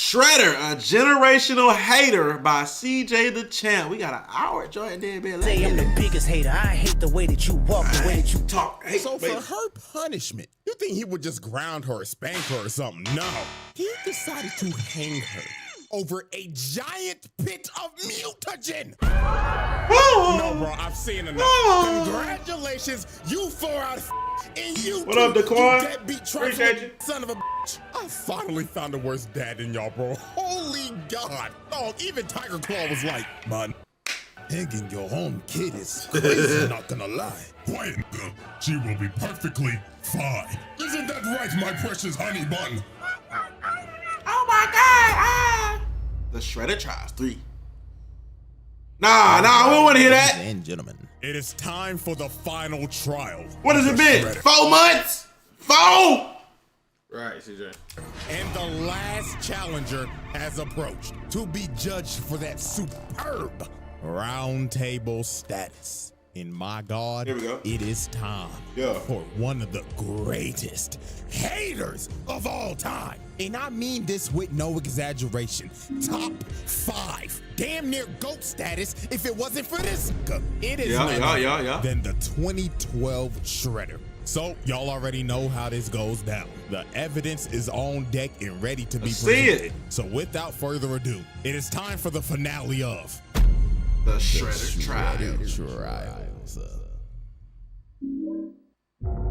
Shredder, a generational hater by CJ DaChamp. We got an hour joint there, man. Say I'm the biggest hater. I hate the way that you walk, the way that you talk. Hey, so for her punishment, you think he would just ground her or spank her or something? No. He decided to hang her over a giant pit of mutagen. No, bro, I've seen enough. Congratulations, you 4 out of and you. What up, Daquan? Deadbeat trifling son of a bitch. I finally found a worse dad than y'all, bro. Holy God. Oh, even Tiger Claw was like, man, hanging your own kid is crazy, not gonna lie. Quiet, she will be perfectly fine. Isn't that right, my precious honey bun? Oh my God! The Shredder tries 3. Nah, we don't want to hear that. Ladies and gentlemen, it is time for the final trial. What has it been? Shredder. 4 months? 4? Right, CJ. And the last challenger has approached to be judged for that superb round table status. And my God, Here we go. it is time for one of the greatest haters of all time. And I mean this with no exaggeration. Top 5, damn near GOAT status if it wasn't for this. It is none other than the 2012 Shredder. So y'all already know how this goes down. The evidence is on deck and ready to be presented. So without further ado, it is time for the finale of the Shredder trials.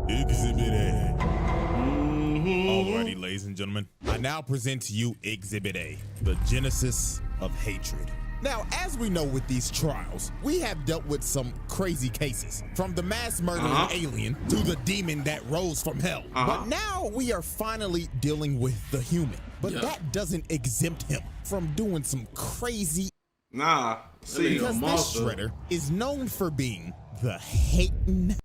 Exhibit A. Alrighty, ladies and gentlemen, I now present to you Exhibit A, the genesis of hatred. Now, as we know with these trials, we have dealt with some crazy cases, from the mass murdering alien to the demon that rose from hell. But now we are finally dealing with the human. But that doesn't exempt him from doing some crazy. Nah, see, because this Shredder is known for being the hating.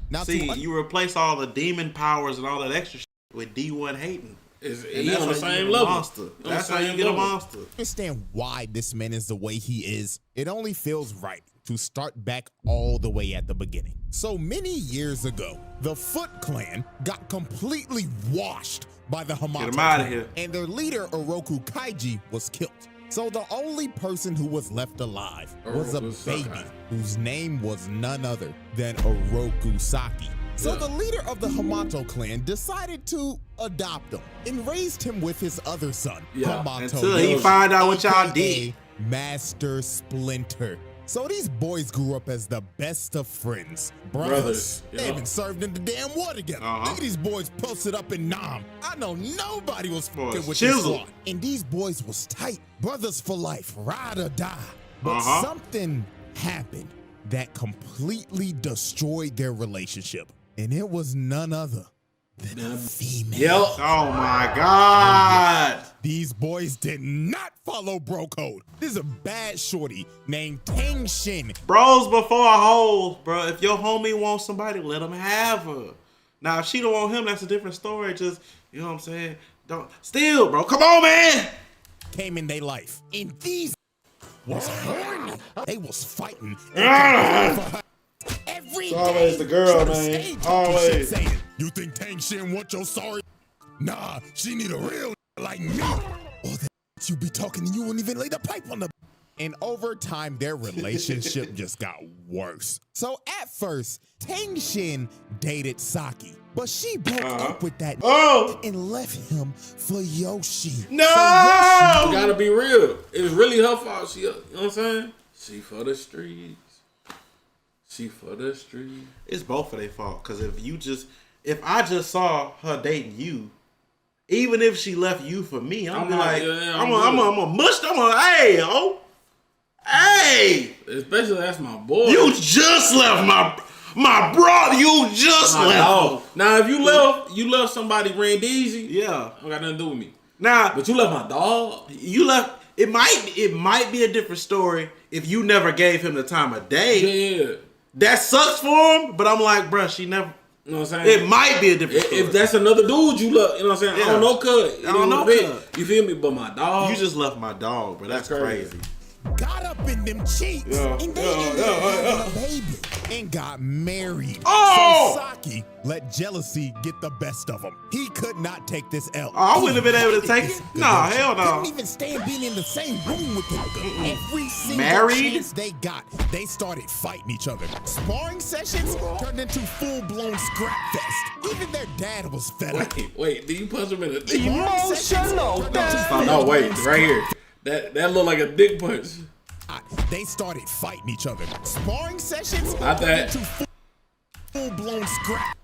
Now, see, you replace all the demon powers and all that extra shit with D1 hating. He on the same level. Monster. That's how you get a monster. Understand why this man is the way he is. It only feels right to start back all the way at the beginning. So many years ago, the Foot Clan got completely washed by the Hamato clan, and their leader Oroku Kaiji was killed. So the only person who was left alive was a baby whose name was none other than Oroku Saki. So the leader of the Hamato clan decided to adopt him and raised him with his other son, Hamato, until he find out what y'all did. Master Splinter. So these boys grew up as the best of friends, brothers. They even served in the damn war together. Look at these boys posted up in Nam. I know nobody was fucking with this one. And these boys was tight, brothers for life, ride or die. But something happened that completely destroyed their relationship. And it was none other than a female. Oh my God. These boys did not follow bro code. This is a bad shorty named Tang Shin. Bros before hoes, bro. If your homie wants somebody, let him have her. Now, if she don't want him, that's a different story. Just, you know what I'm saying? Don't. Still, bro. Come on, man. Came in their life. And these was horny. They was fighting. Every it's always the girl, man. Always. You think Tang Shin want your sorry? Nah, she need a real like me. Or that you be talking and you wouldn't even lay the pipe on the. And over time, their relationship just got worse. So at first, Tang Shin dated Saki, but she broke up with that and left him for Yoshi. No! You gotta be real. It was really her fault. She, you know what I'm saying? She for the streets. She for the streets. It's both of their fault. Because if I just saw her dating you, even if she left you for me, I'm like, I'm a mush. Hey, yo. Hey. Especially that's my boy. You just left my bro. You just left. Dog. Now, if you left somebody ran easy, don't got nothing to do with me. Nah, but you left my dog. You left. It might be a different story if you never gave him the time of day. Yeah. That sucks for him, but I'm like, bruh, she never. You know what I'm saying? It might be a different story. If that's another dude you love, you know what I'm saying? I don't know, cuz. I don't know, cuz. You feel me? But my dog. You just left my dog, bro. That's crazy. Got up in them cheeks and they ended up having a baby. and got married. Oh! So Saki let jealousy get the best of him. He could not take this L. Oh, I wouldn't have been able to take it. Nah, hell no. Couldn't even stand being in the same room with him. Every single Married? chance they got, they started fighting each other. Sparring sessions turned into full-blown scrap fest. Even their dad was fed up. Wait, did you punch him in the Emotional damage. Oh, no, wait, right here. That looked like a dick punch. They started fighting each other. Sparring sessions Not that. turned into full-blown scrap.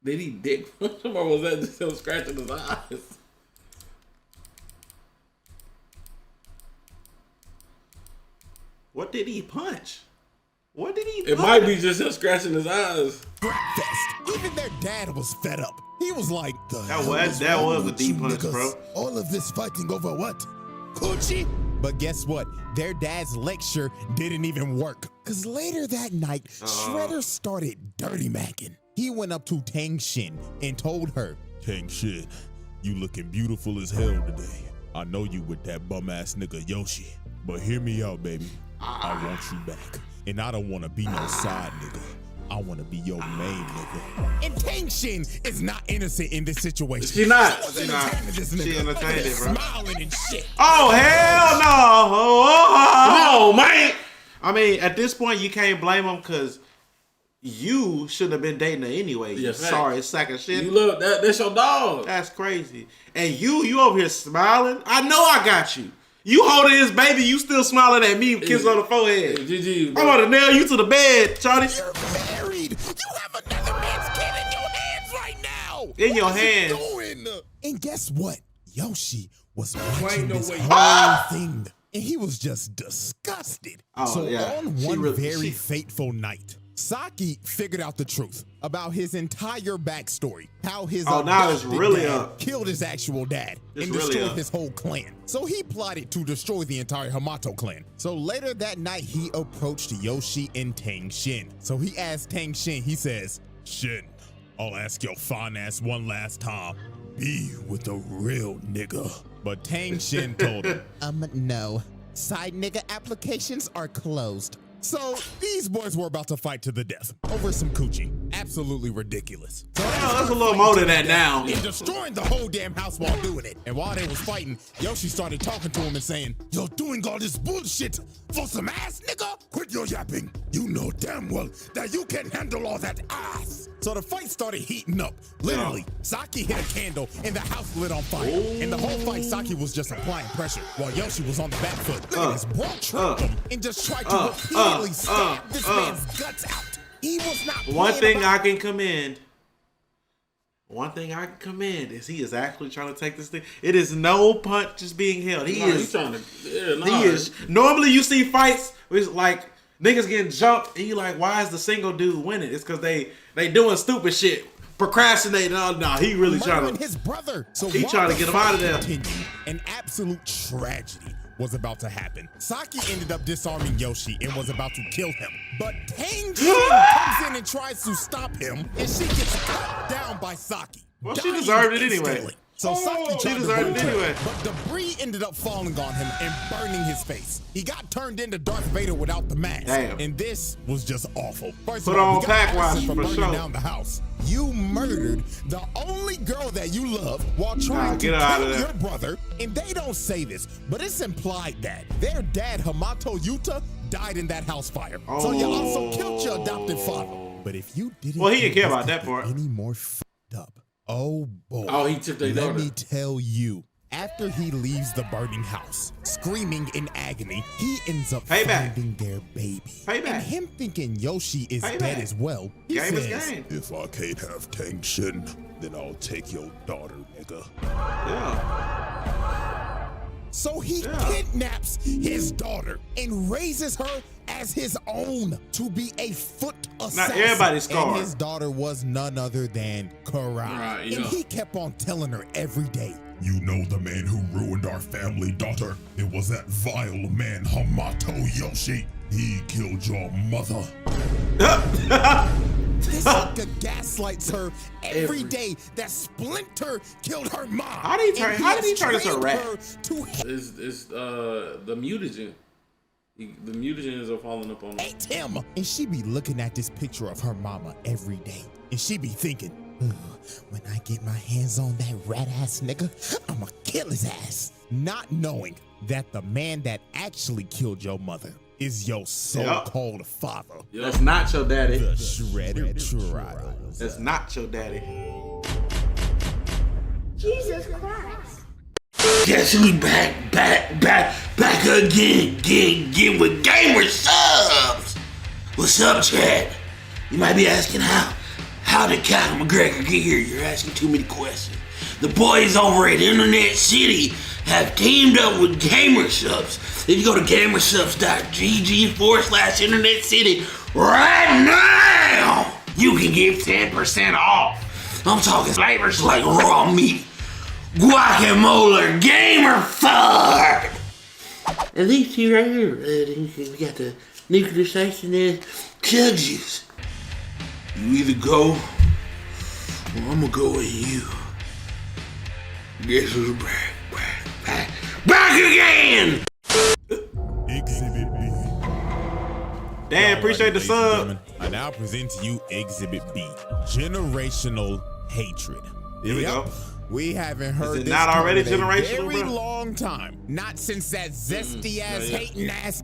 Did he dick punch him, or was that just him scratching his eyes? What did he punch? What did he It punch? might be just him scratching his eyes. Scrap fest. Even their dad was fed up. He was like, That was a deep punch, bro. All of this fighting over what? Coochie? But guess what? Their dad's lecture didn't even work. Cause later that night, Shredder started dirty macking. He went up to Tang Shin and told her, Tang Shin, you looking beautiful as hell today. I know you with that bum ass nigga Yoshi, but hear me out, baby. I want you back, and I don't want to be no side nigga. I want to be your main nigga. and Tang Shin is not innocent in this situation. She not. She She entertained it, bro. Smiling and shit. Oh, hell no. Come on, man. I mean, at this point, you can't blame him because you shouldn't have been dating her anyway. You sorry sack of shit. You look, that's your dog. That's crazy. And you over here smiling? I know I got you. You holding his baby, you still smiling at me, kiss on the forehead. GG, I'm gonna nail you to the bed, Charlie. You're married. You have another man's kid in your hands right now. In your What is he hands. doing? And guess what? Yoshi was watching no this way. whole thing, and he was just disgusted. Oh, So yeah. on She one really- very she- fateful night, Saki figured out the truth about his entire backstory. How his Oh, now it's adopted really dad up. killed his actual dad It's and really destroyed up. his whole clan. So he plotted to destroy the entire Hamato clan. So later that night, he approached Yoshi and Tang Shin. So he asked Tang Shin, he says, Shin, I'll ask your fine ass one last time. Be with a real nigga. but Tang Shin told him, no, side nigga applications are closed. So these boys were about to fight to the death over some coochie. Absolutely ridiculous. So That's a little more than that now. and destroying the whole damn house while doing it. And while they was fighting, Yoshi started talking to him and saying, You're doing all this bullshit for some ass, nigga? Quit your yapping. You know damn well that you can handle all that ass. so the fight started heating up. Literally, Saki hit a candle and the house lit on fire. In the whole fight, Saki was just applying pressure while Yoshi was on the back foot. Look at this, bro tripped him and just tried to repeatedly stab this man's guts out. He was not One playing thing about- I can commend. Is he is actually trying to take this thing. It is no punches being held. He He's is. trying to. Yeah, He is. Normally you see fights where it's like niggas getting jumped and you like, why is the single dude winning? It's because they doing stupid shit, procrastinating. Oh no, he really trying murdering to. his brother. So He while trying to the get him out of fight there. continued, an absolute tragedy was about to happen. Saki ended up disarming Yoshi and was about to kill him. But Tang Shin comes in and tries to stop him, and she gets cut down by Saki. Well, she dying deserved it anyway. instantly. So Saki She tried to deserved move it her, anyway. but debris ended up falling on him and burning his face. He got turned into Darth Vader without the mask. Damn. And this was just awful. First Put of all, on we got PKWY Addison for for burning sure. down the house. You murdered the only girl that you love while trying to get her out of kill there. your brother. And they don't say this, but it's implied that their dad, Hamato Yuta, died in that house fire. So you also killed your adopted father. But if you didn't Well, he didn't care want about this that to be part. any more f***ed up. Oh boy. Oh, he took their Let daughter. me tell you. After he leaves the burning house, screaming in agony, he ends up Payback. finding their baby. Payback. And him thinking Yoshi is Payback. dead as well, he Game is says, game. If I can't have Tang Shin, then I'll take your daughter, nigga. Yeah. so he kidnaps his daughter and raises her as his own to be a foot assassin. everybody's scarred. And his daughter was none other than Karai. Right, And yeah. he kept on telling her every day, You know the man who ruined our family, daughter? It was that vile man, Hamato Yoshi. He killed your mother. this nigga gaslights her every day that Splinter killed her mom. How did he turn- And how did he has turn us a trained rat? her to It's the mutagen. The mutagens are falling up on him. Him. And she be looking at this picture of her mama every day. And she be thinking, when I get my hands on that rat ass nigga, I'ma kill his ass. Not knowing that the man that actually killed your mother is your so-called father. That's not your daddy. The Shredder Trials. That's not your daddy. Jesus Christ. Guess we back again with gamer subs. What's up, chat? You might be asking how did Conor McGregor get here? You're asking too many questions. The boys over at InternetCity have teamed up with gamer subs. If you go to gamersubs.gg/InternetCity right now, you can get 10% off. I'm talking flavors like raw meat, guacamole, gamer fart. And these two right here, we got the nuclear station and chug juice. You either go, or I'm gonna go with you. Guess who's back again! Exhibit B. Dan, appreciate the sub. I now present to you Exhibit B, generational hatred. Here we go. We haven't heard Is it this not already in a generational, very bro? long time. Not since that zesty ass hating ass.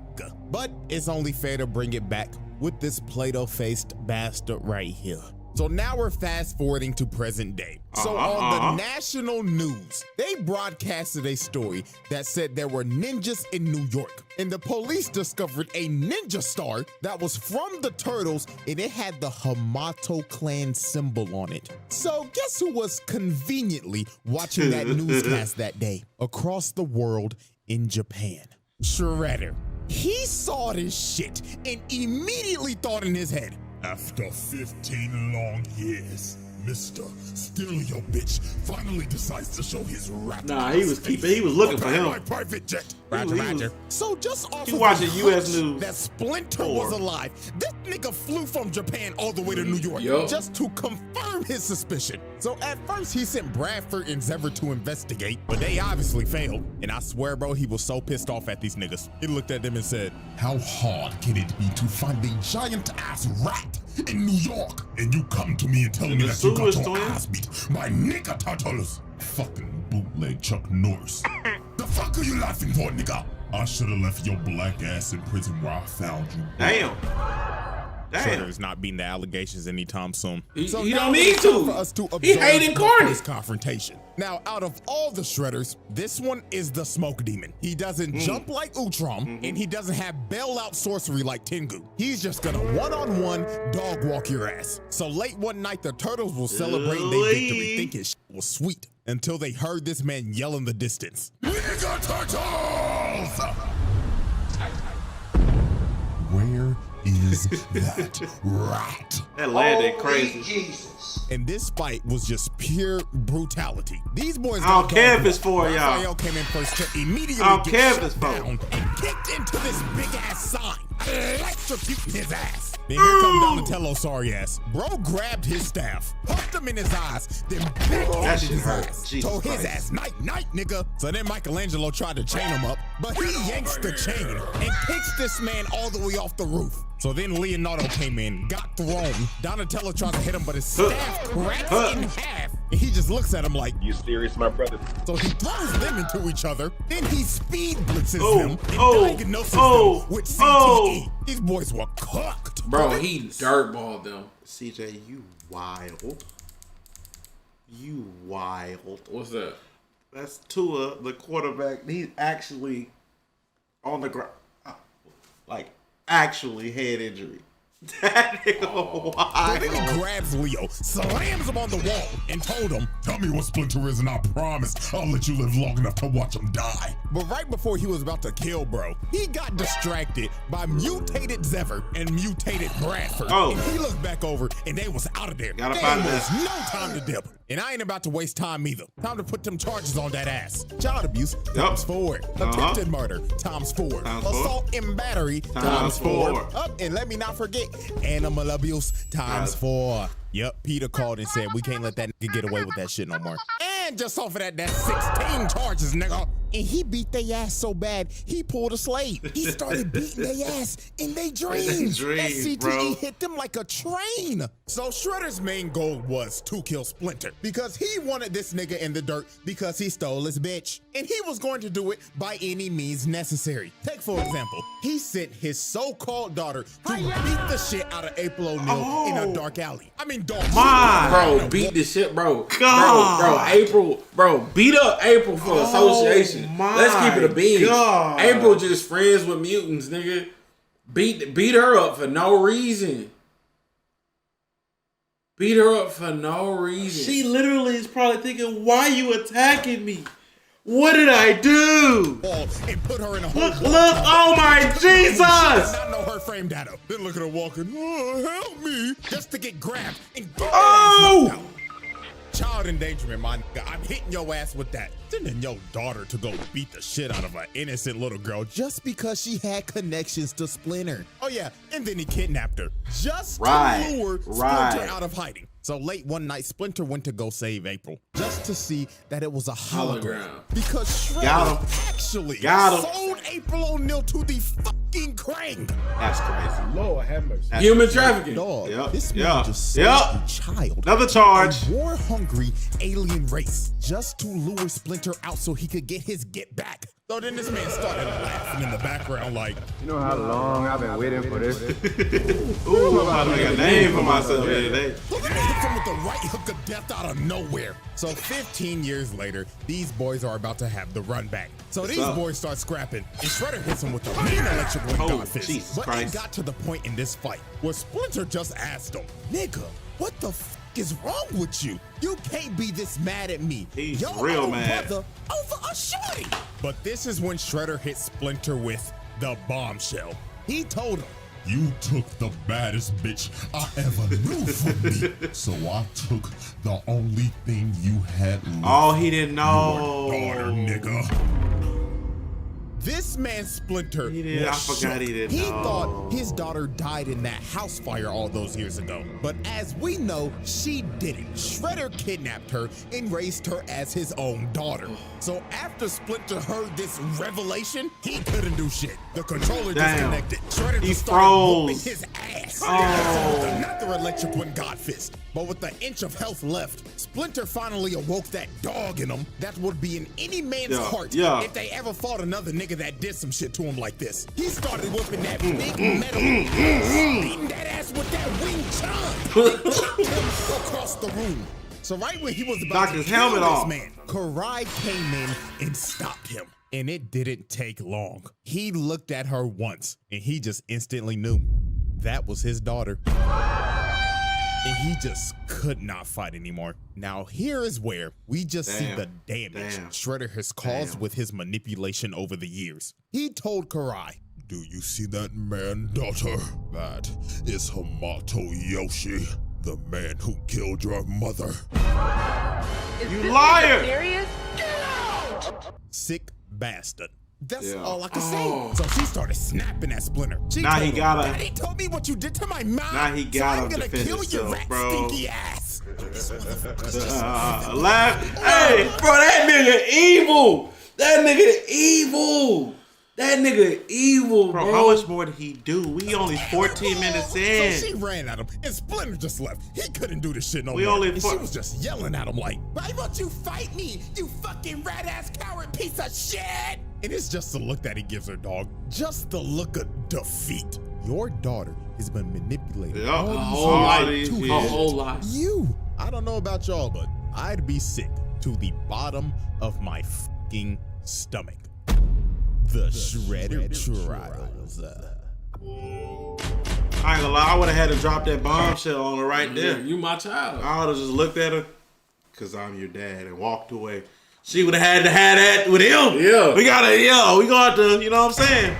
But it's only fair to bring it back with this Play-Doh-faced bastard right here. So now we're fast forwarding to present day. So on the national news, they broadcasted a story that said there were ninjas in New York, and the police discovered a ninja star that was from the Turtles, and it had the Hamato clan symbol on it. So guess who was conveniently watching that newscast that day across the world in Japan? Shredder. He saw this shit and immediately thought in his head, After 15 long years, Mr. Still Your Bitch finally decides to show his rap. Nah, he was looking for him. My private jet. Roger. So just off He of watching the US hunch news. that Splinter was alive, this nigga flew from Japan all the way to New York just to confirm his suspicion. So at first he sent Bradford and Zever to investigate, but they obviously failed. And I swear, bro, he was so pissed off at these niggas. He looked at them and said, How hard can it be to find a giant-ass rat in New York? And you come to me and tell me that you got your ass beat by nigga turtles. Fucking bootleg Chuck Norris. The fuck are you laughing for, nigga? I should have left your black ass in prison where I found you. Damn. Shredder is not beating the allegations anytime soon. He So don't now need it's time to. for us to He observe hate incarnate. this confrontation. Now, out of all the Shredders, this one is the smoke demon. He doesn't jump like Utrom, and he doesn't have bailout sorcery like Tengu. He's just gonna one-on-one dog walk your ass. So late one night, the turtles will celebrate their victory, thinking shit was sweet, until they heard this man yell in the distance. Nigga turtles! Where is that rat? That landed crazy. And this fight was just pure brutality. These boys I don't care if it's for y'all. Raphael came in first to immediately I don't get care if shut it's for. down and kicked into this big ass sign, electrocuting his ass. Then here come Donatello, sorry ass. Bro grabbed his staff, puffed him in his eyes, then backhanded shit his hurt. ass. Jesus Told his Christ. ass, night, night, nigga. So then Michelangelo tried to chain him up, but he yanks the chain and kicks this man all the way off the roof. So then Leonardo came in, got thrown. Donatello tries to hit him, but his staff cracks in half. And he just looks at him like, You serious, my brother? so he throws them into each other. Then he speed blitzes them and diagnoses them with CTE. These boys were cooked. Bro, he dirtballed them. CJ, you wild. You wild. What's that? That's Tua, the quarterback. He's actually on the ground. Like, actually head injury. That nigga wild. Then he grabs Leo, slams him on the wall, and told him, Tell me what Splinter is and I promise I'll let you live long enough to watch him die. but right before he was about to kill bro, he got distracted by mutated Zever and mutated Bradford. Oh. And he looked back over and they was out of there. Gotta There find was that. no time to dip. And I ain't about to waste time either. Time to put them charges on that ass. Child abuse, times 4. Attempted murder, times 4. Times 4. Assault and battery, Times 4. Up, and let me not forget, animal abuse, times 4. Yep, Peter called and said, we can't let that nigga get away with that shit no more. And just off of that, that's 16 charges, nigga. and he beat their ass so bad, he pulled a slave. He started beating their ass in their dreams. That CTE hit them like a train. So Shredder's main goal was to kill Splinter because he wanted this nigga in the dirt because he stole his bitch. And he was going to do it by any means necessary. Take, for example, he sent his so-called daughter to beat the shit out of April O'Neil in a dark alley. I mean, dog. Bro, beat the shit, bro. Bro, April, bro, beat up April for association. Let's keep it a bean. April just friends with mutants, nigga. Beat her up for no reason. Beat her up for no reason. She literally is probably thinking, why you attacking me? What did I do? And put her in a look, oh my Jesus! I did not know her framed at her. Then look at her walking, oh, help me, just to get grabbed and get out. Child endangerment, my nigga. I'm hitting your ass with that. Sending your daughter to go beat the shit out of an innocent little girl just because she had connections to Splinter. Oh yeah, and then he kidnapped her just to lure Splinter out of hiding. So late one night, Splinter went to go save April just to see that it was a hologram. Because Shredder actually sold April O'Neil to the fucking Krang. That's crazy. Lord have mercy. Human trafficking. Dog, this man just sold a child. Another charge. A war-hungry alien race just to lure Splinter out so he could get his get back. So then this man started laughing in the background like, you know how long I've been waiting for this? Ooh, I'm about to make a name for myself today. Look at him with the right hook of death out of nowhere. So 15 years later, these boys are about to have the run back. So these boys start scrapping, and Shredder hits him with the mean electrical godfist. But it got to the point in this fight where Splinter just asked him, nigga, what the f is wrong with you? You can't be this mad at me. He's real mad. Brother over a shorty. But this is when Shredder hit Splinter with the bombshell. He told him, you took the baddest bitch I ever knew from me. So I took the only thing you had left. Oh, he didn't know. Your daughter, nigga. This man Splinter I forgot he didn't know. He thought his daughter died in that house fire all those years ago. But as we know, she didn't. Shredder kidnapped her and raised her as his own daughter. So after Splinter heard this revelation, he couldn't do shit. The controller disconnected. Shredder just started whooping his ass. With another electric one godfist. But with an inch of health left, Splinter finally awoke that dog in him that would be in any man's heart if they ever fought another nigga that did some shit to him like this. He started whipping that big metal, beating that ass with that wing chun across the room. So right when he was about to kill this man, Karai came in and stopped him. And it didn't take long. He looked at her once and he just instantly knew that was his daughter. And he just could not fight anymore. Now here is where we just see the damage Shredder has caused with his manipulation over the years. He told Karai, do you see that man, daughter? That is Hamato Yoshi, the man who killed your mother. You liar! Serious? Sick bastard. That's all I can say. So she started snapping at Splinter. She now he gotta. Daddy told me what you did to my mom. Now he gotta so I'm gonna defend kill himself, your rat stinky ass. Laugh. Hey, bro, that nigga evil. That nigga evil. That nigga evil, bro. How much more did he do? We only 14 minutes in. So she ran at him, and Splinter just left. He couldn't do this shit no more. And she was just yelling at him like, why won't you fight me, you fucking rat-ass coward piece of shit? And it's just the look that he gives her, dog. Just the look of defeat. Your daughter has been manipulated all these years. A whole lot. You. I don't know about y'all, but I'd be sick to the bottom of my fucking stomach. The Shredder Trials. I ain't gonna lie, I would have had to drop that bombshell on her right there. You my child. I would have just looked at her, cause I'm your dad, and walked away. She would have had to have that with him. Yeah. We gonna have to, you know what I'm saying?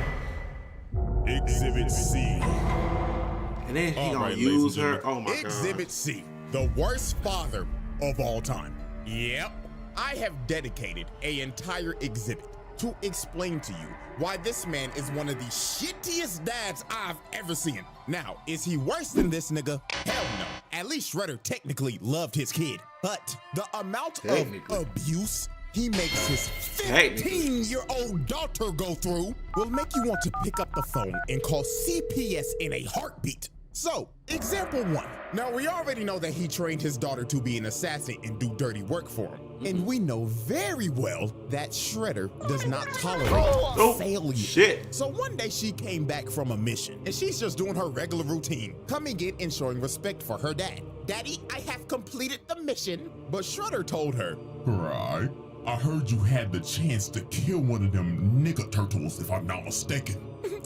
Exhibit C. And then he gonna use her. Oh my God. Exhibit C, the worst father of all time. Yep. I have dedicated an entire exhibit to explain to you why this man is one of the shittiest dads I've ever seen. Now, is he worse than this nigga? Hell no. At least Shredder technically loved his kid. But the amount of abuse he makes his 15-year-old daughter go through will make you want to pick up the phone and call CPS in a heartbeat. So, example 1. Now, we already know that he trained his daughter to be an assassin and do dirty work for him. And we know very well that Shredder does not tolerate failure. Shit. So one day she came back from a mission, and she's just doing her regular routine, coming in and showing respect for her dad. Daddy, I have completed the mission. But Shredder told her, Right. I heard you had the chance to kill one of them nigga turtles, if I'm not mistaken.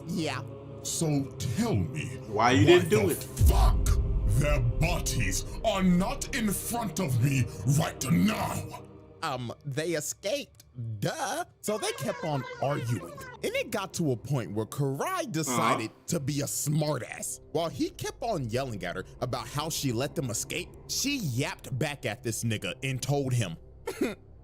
yeah. So tell me, Why you didn't do it? Fuck! Their bodies are not in front of me right now. They escaped, duh. So they kept on arguing. And it got to a point where Karai decided to be a smartass. While he kept on yelling at her about how she let them escape, she yapped back at this nigga and told him,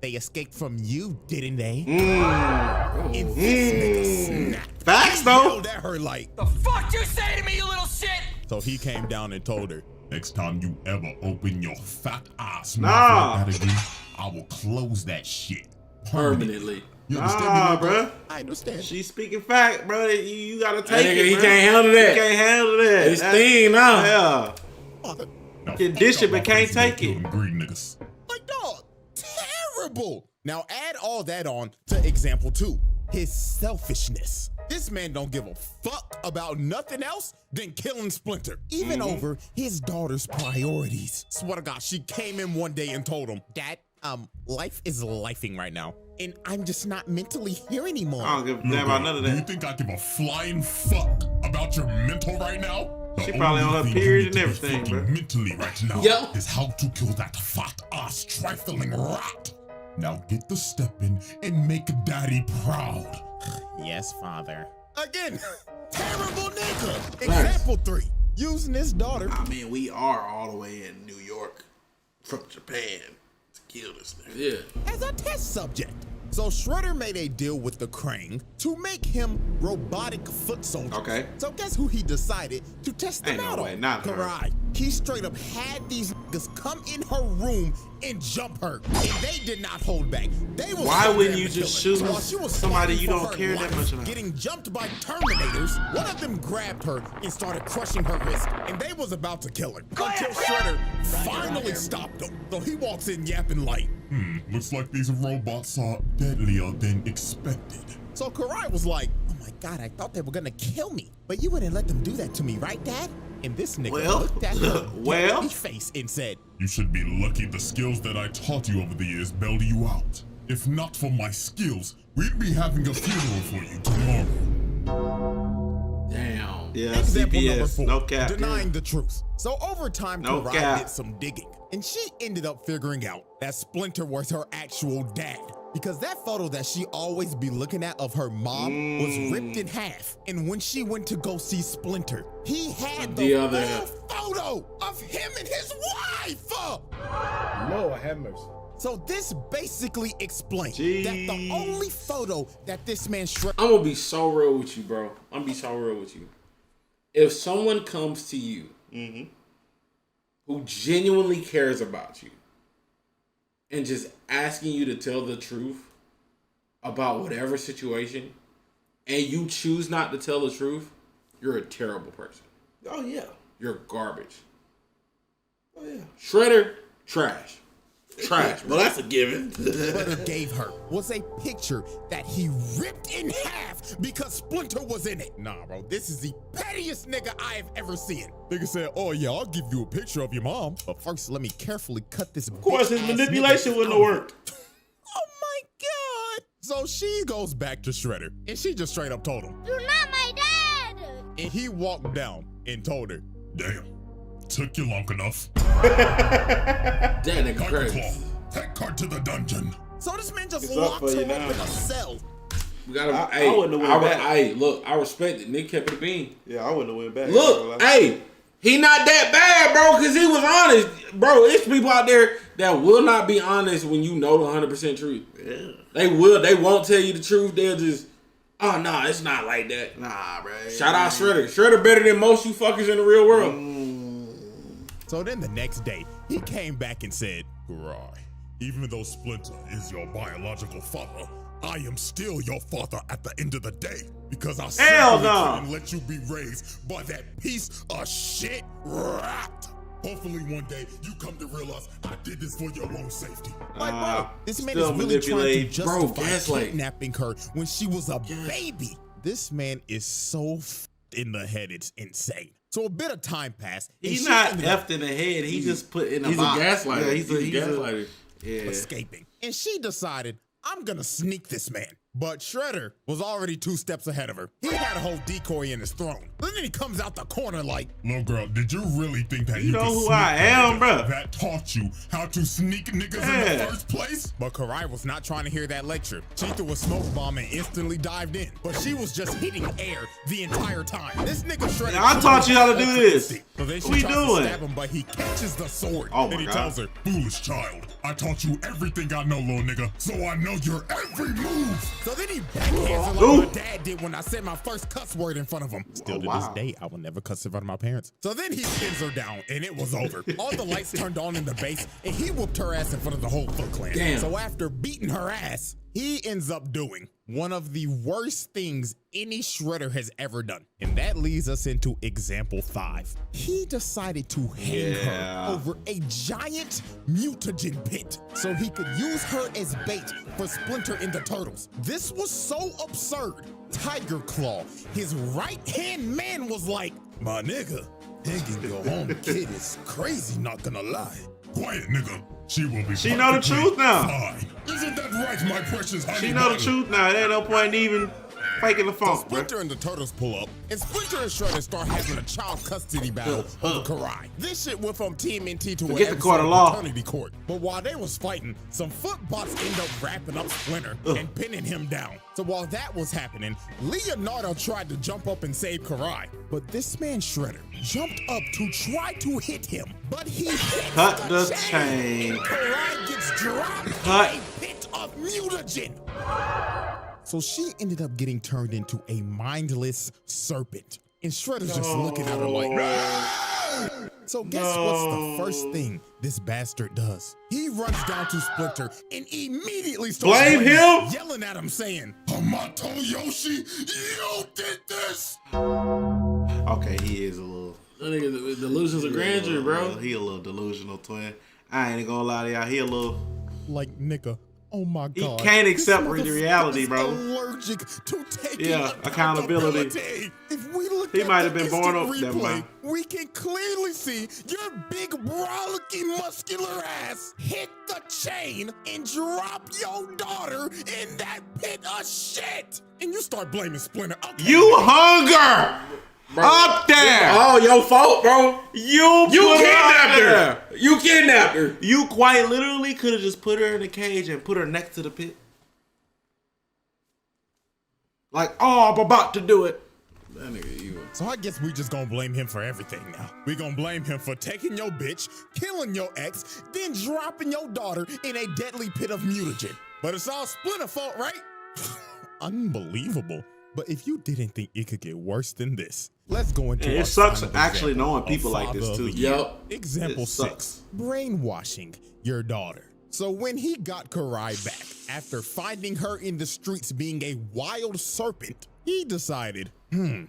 they escaped from you, didn't they? And this nigga snapped. Facts, He though. yelled at her like, The fuck you say to me, you little shit? so he came down and told her, Next time you ever open your fat ass Nah. mouth like that again, I will close that shit Permanently. You understand Nah, me, bruh. I understand. She's speaking fact, bro. You gotta That take nigga, it, he bro. can't handle that. He can't handle that. It's thing now. Yeah. Father, Now, Can fuck dish out it, my but can't face and take kill it. them greedy niggas. like dog, terrible. Now add all that on to example 2, his selfishness. This man don't give a fuck about nothing else than killing Splinter, even over his daughter's priorities. Swear to God, she came in one day and told him, Dad, life is lifing right now, and I'm just not mentally here anymore. I don't give a damn about none of Do you that. think I give a flying fuck about your mental right now? The She probably on her only thing period you need and to be everything, thinking bro. mentally right now Yo. is how to kill that fat ass trifling rat. Now get the step in and make daddy proud. Yes, Father. Again, terrible nigga. Example 3, using his daughter. I mean, we are all the way in New York from Japan to kill this nigga. Yeah. As a test subject. So Shredder made a deal with the Krang to make him robotic foot soldiers. Okay. So guess who he decided to test them Ain't no out way, on? not her. Karai. He straight up had these niggas come in her room and jump her. And they did not hold back. They was Why so wouldn't damn you killer. just shoot So while she was somebody fighting you for don't her care that life, much about? getting jumped by Terminators, one of them grabbed her and started crushing her wrist. And they was about to kill her. Until Shredder finally stopped them. So he walks in yapping like, Looks like these robots are deadlier than expected. so Karai was like, oh my God, I thought they were gonna kill me. But you wouldn't let them do that to me, right, Dad? And this nigga Well, looked at her well. dirty face and said, You should be lucky the skills that I taught you over the years bailed you out. If not for my skills, we'd be having a funeral for you tomorrow. Damn. Yeah, example number CPS. 4, No cap. denying the truth. So over time, No Karai cap. did some digging. And she ended up figuring out that Splinter was her actual dad. Because that photo that she always be looking at of her mom was ripped in half. And when she went to go see Splinter, he had The the other full photo of him and his wife. Lord have mercy. So this basically explains that the Jeez. only photo that this man I'm gonna be so real with you, bro. I'm gonna be so real with you. If someone comes to you who genuinely cares about you and just asking you to tell the truth about whatever situation, and you choose not to tell the truth, you're a terrible person. Oh, yeah. You're garbage. Oh, yeah. Shredder, trash. Trash. Well, that's a given. Splinter gave her was a picture that he ripped in half because Splinter was in it. Nah, bro, this is the pettiest nigga I have ever seen. Nigga said, oh yeah, I'll give you a picture of your mom. But first, let me carefully cut this. Of course, his manipulation wouldn't have worked. Oh my God. So she goes back to Shredder and she just straight up told him. You're not my dad! And he walked down and told her, Damn. Took you long enough. That nigga Claw, crazy. take her to the dungeon. so this man just It's up locked for her you up now. in a cell. We gotta, I wouldn't have went back. Hey, look, I respect it. Nick kept it a bean. Yeah, I wouldn't have went back. Look, hey, he not that bad, bro, because he was honest. Bro, it's people out there that will not be honest when you know the 100% truth. Yeah. They won't tell you the truth. They'll just, oh, no, it's not like that. Nah, bro. Shout out Shredder. Shredder better than most you fuckers in the real world. So then the next day, he came back and said, Karai, Even though Splinter is your biological father, I am still your father at the end of the day because I simply couldn't let you be raised by that piece of shit rat. Hopefully one day you come to realize I did this for your own safety. Like, bro, this man is really trying to justify kidnapping her when she was a baby. This man is so in the head, it's insane. So a bit of time passed. He's not effed in the head. He just put in a box. He's a gaslighter. Yeah, he's a gaslighter. Escaping. And she decided, I'm gonna sneak this man. But Shredder was already 2 steps ahead of her. He had a whole decoy in his throne. But then he comes out the corner like, "Little girl, did you really think that you know who I am, bro? That taught you how to sneak niggas in the first place?" But Karai was not trying to hear that lecture. She threw a smoke bomb and instantly dived in. But she was just hitting air the entire time. This nigga Shredder. Now, I taught you how to do this. So then she what tries we doing? to stab him, but he catches the sword. Oh my and he God. tells her, "Foolish child, I taught you everything I know, little nigga, so I know your every move." So then he backhands her like my dad did when I said my first cuss word in front of him. Still to this day, I will never cuss in front of my parents. So then he pins her down, and it was over. All the lights turned on in the base, and he whooped her ass in front of the whole Foot Clan. Damn. So after beating her ass, he ends up doing one of the worst things any Shredder has ever done. And that leads us into example 5. He decided to hang her over a giant mutagen pit so he could use her as bait for Splinter and the Turtles. This was so absurd. Tiger Claw, his right-hand man, was like, "My nigga, hanging your own kid is crazy, not gonna lie." "Quiet, nigga. She will be She know the truth now. fine. Isn't that right, my precious honey? She know the truth now. There ain't no point in even faking the funk, bro. Splinter and the Turtles pull up, and Splinter and Shredder start having a child custody battle over Karai. This shit went from TMNT to Forget the court of law. Eternity Court. But while they was fighting, some footbots end up wrapping up Splinter and pinning him down. So while that was happening, Leonardo tried to jump up and save Karai. But this man Shredder jumped up to try to hit him, but he hit the chain. And Karai gets dropped in a pit of mutagen. So she ended up getting turned into a mindless serpent. And Shredder's just looking at her like, "No!" So guess what's the first thing this bastard does? He runs down to Splinter and immediately starts yelling at him saying, "Hamato Yoshi, you did this!" Okay, he is a little. That nigga, delusions of grandeur, bro. He a little delusional twin. I ain't gonna lie to y'all. He a little. Like, nigga. Oh my God. He can't accept the reality, bro. Allergic to taking accountability. If we look he at might have been born up. replay, we can clearly see your big, brolicky, muscular ass hit the chain and drop your daughter in that pit of shit. And you start blaming Splinter. Okay. You hunger. Bro, up there! Oh, your fault, bro. You kidnapped her. You kidnapped her. You quite literally could have just put her in a cage and put her next to the pit. Like, oh, I'm about to do it. That nigga evil. So I guess we just gonna blame him for everything now. We gonna blame him for taking your bitch, killing your ex, then dropping your daughter in a deadly pit of mutagen. But it's all Splinter's fault, right? Unbelievable. But if you didn't think it could get worse than this, let's go into it sucks actually knowing people like this too. Yep. Example 6, brainwashing your daughter. So when he got Karai back, after finding her in the streets being a wild serpent, he decided,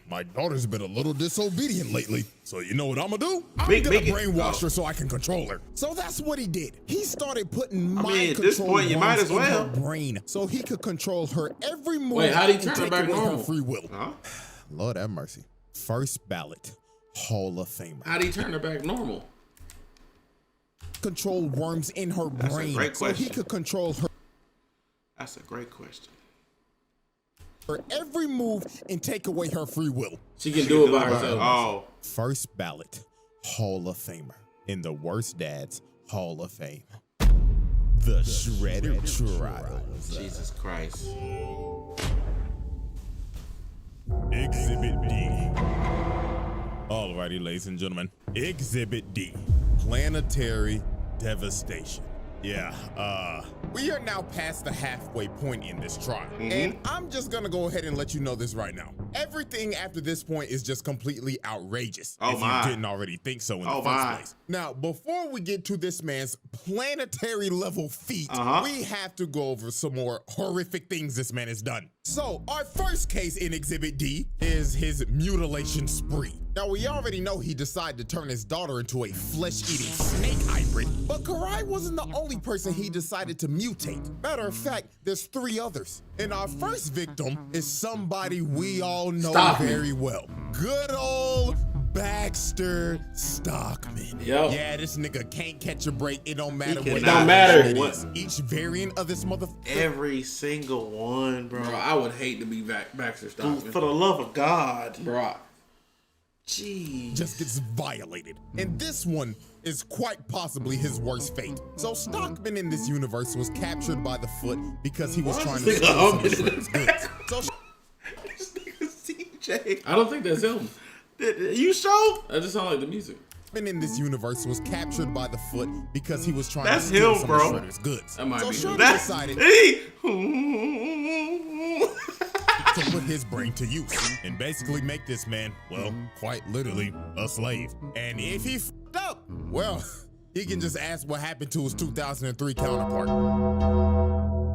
my daughter's been a little disobedient lately. So you know what I'm gonna do? I'm gonna brainwash her so I can control her. So that's what he did. He started putting mind at this point, you might as well. in her brain so he could control her every move. Wait, how'd he turn her back normal? Free will. Lord have mercy. First ballot, Hall of Famer. How'd he turn her back normal? Control worms in her brain so he could control her. That's a great question. For every move and take away her free will. She can do it by herself. Oh. First ballot, Hall of Famer. In the Worst Dads Hall of Fame. The Shredder Trials. Jesus Christ. Exhibit D. Alrighty, ladies and gentlemen. Exhibit D. Planetary devastation. Yeah, we are now past the halfway point in this trial. And I'm just gonna go ahead and let you know this right now. Everything after this point is just completely outrageous. Oh if my. you didn't already think so in the first place. Now, before we get to this man's planetary level feat, we have to go over some more horrific things this man has done. So, our first case in Exhibit D is his mutilation spree. Now, we already know he decided to turn his daughter into a flesh-eating snake hybrid, but Karai wasn't the only person he decided to mutate. Matter of fact, there's 3 others. And our first victim is somebody we all know very well. Good old Baxter Stockman. Yep. Yeah, this nigga can't catch a break. It don't matter what it don't matter. it is. Each variant of this motherfucker. Every single one, bro. Bro, I would hate to be Baxter Stockman. For the love of God. Bro. Jeez. Just gets violated. And this one is quite possibly his worst fate. So Stockman in this universe was captured by the Foot because he was trying to steal some of Shredder's goods. So this nigga CJ. I don't think that's him. You sure? That just sounds like the music. in this universe was captured by the Foot because he was trying to That's steal him, some bro. of Shredder's goods. That might so be Shredder him. decided to put his brain to use and basically make this man, well, quite literally, a slave. And if he f***ed up, well, he can just ask what happened to his 2003 counterpart.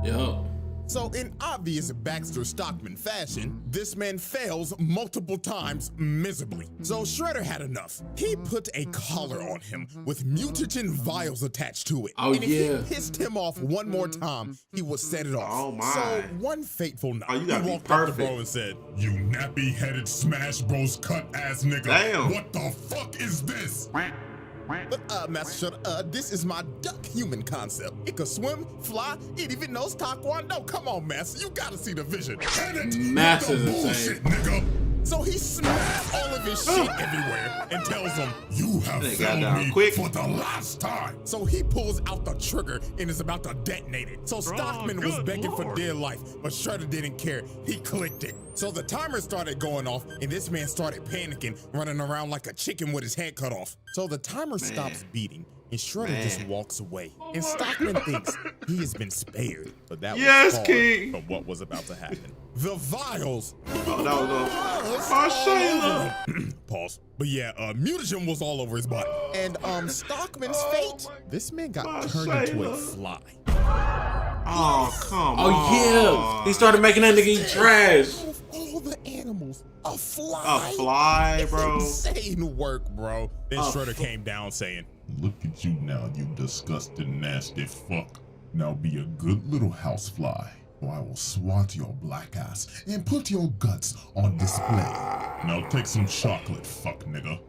Yo. So in obvious Baxter Stockman fashion, this man fails multiple times miserably. So Shredder had enough. He put a collar on him with mutagen vials attached to it. Oh, and if yeah. he pissed him off one more time, he would set it off. Oh, my. So one fateful night, you gotta he be walked up to perfect. Bro and said, You nappy-headed Smash Bros cut ass nigga. Damn. What the fuck is this? But Master Shredder, this is my duck human concept. It can swim, fly, it even knows Taekwondo. Come on, Master, you gotta see the vision. Hit it. Master's Nigga, insane. bullshit, nigga. So he smashed all of his shit everywhere and tells him, You have They got failed down me quick. for the last time. so he pulls out the trigger and is about to detonate it. So Stockman was begging for dear life, but Shredder didn't care. He clicked it. So the timer started going off and this man started panicking, running around like a chicken with his head cut off. So the timer stops beating and Shredder just walks away. And Stockman thinks he has been spared, but that Yes, was far King. from what was about to happen. The vials. Oh, that was Shayla. Pause. But yeah, mutagen was all over his body. And Stockman's fate, this man got turned into a fly. Oh, come on. Oh, yeah. He started making that nigga eat trash. Out of all the animals, a fly. A fly, bro. Insane work, bro. Then Shredder came down saying, Look at you now, you disgusting, nasty fuck. Now be a good little housefly, or I will swat your black ass and put your guts on display. Now take some chocolate, fuck nigga.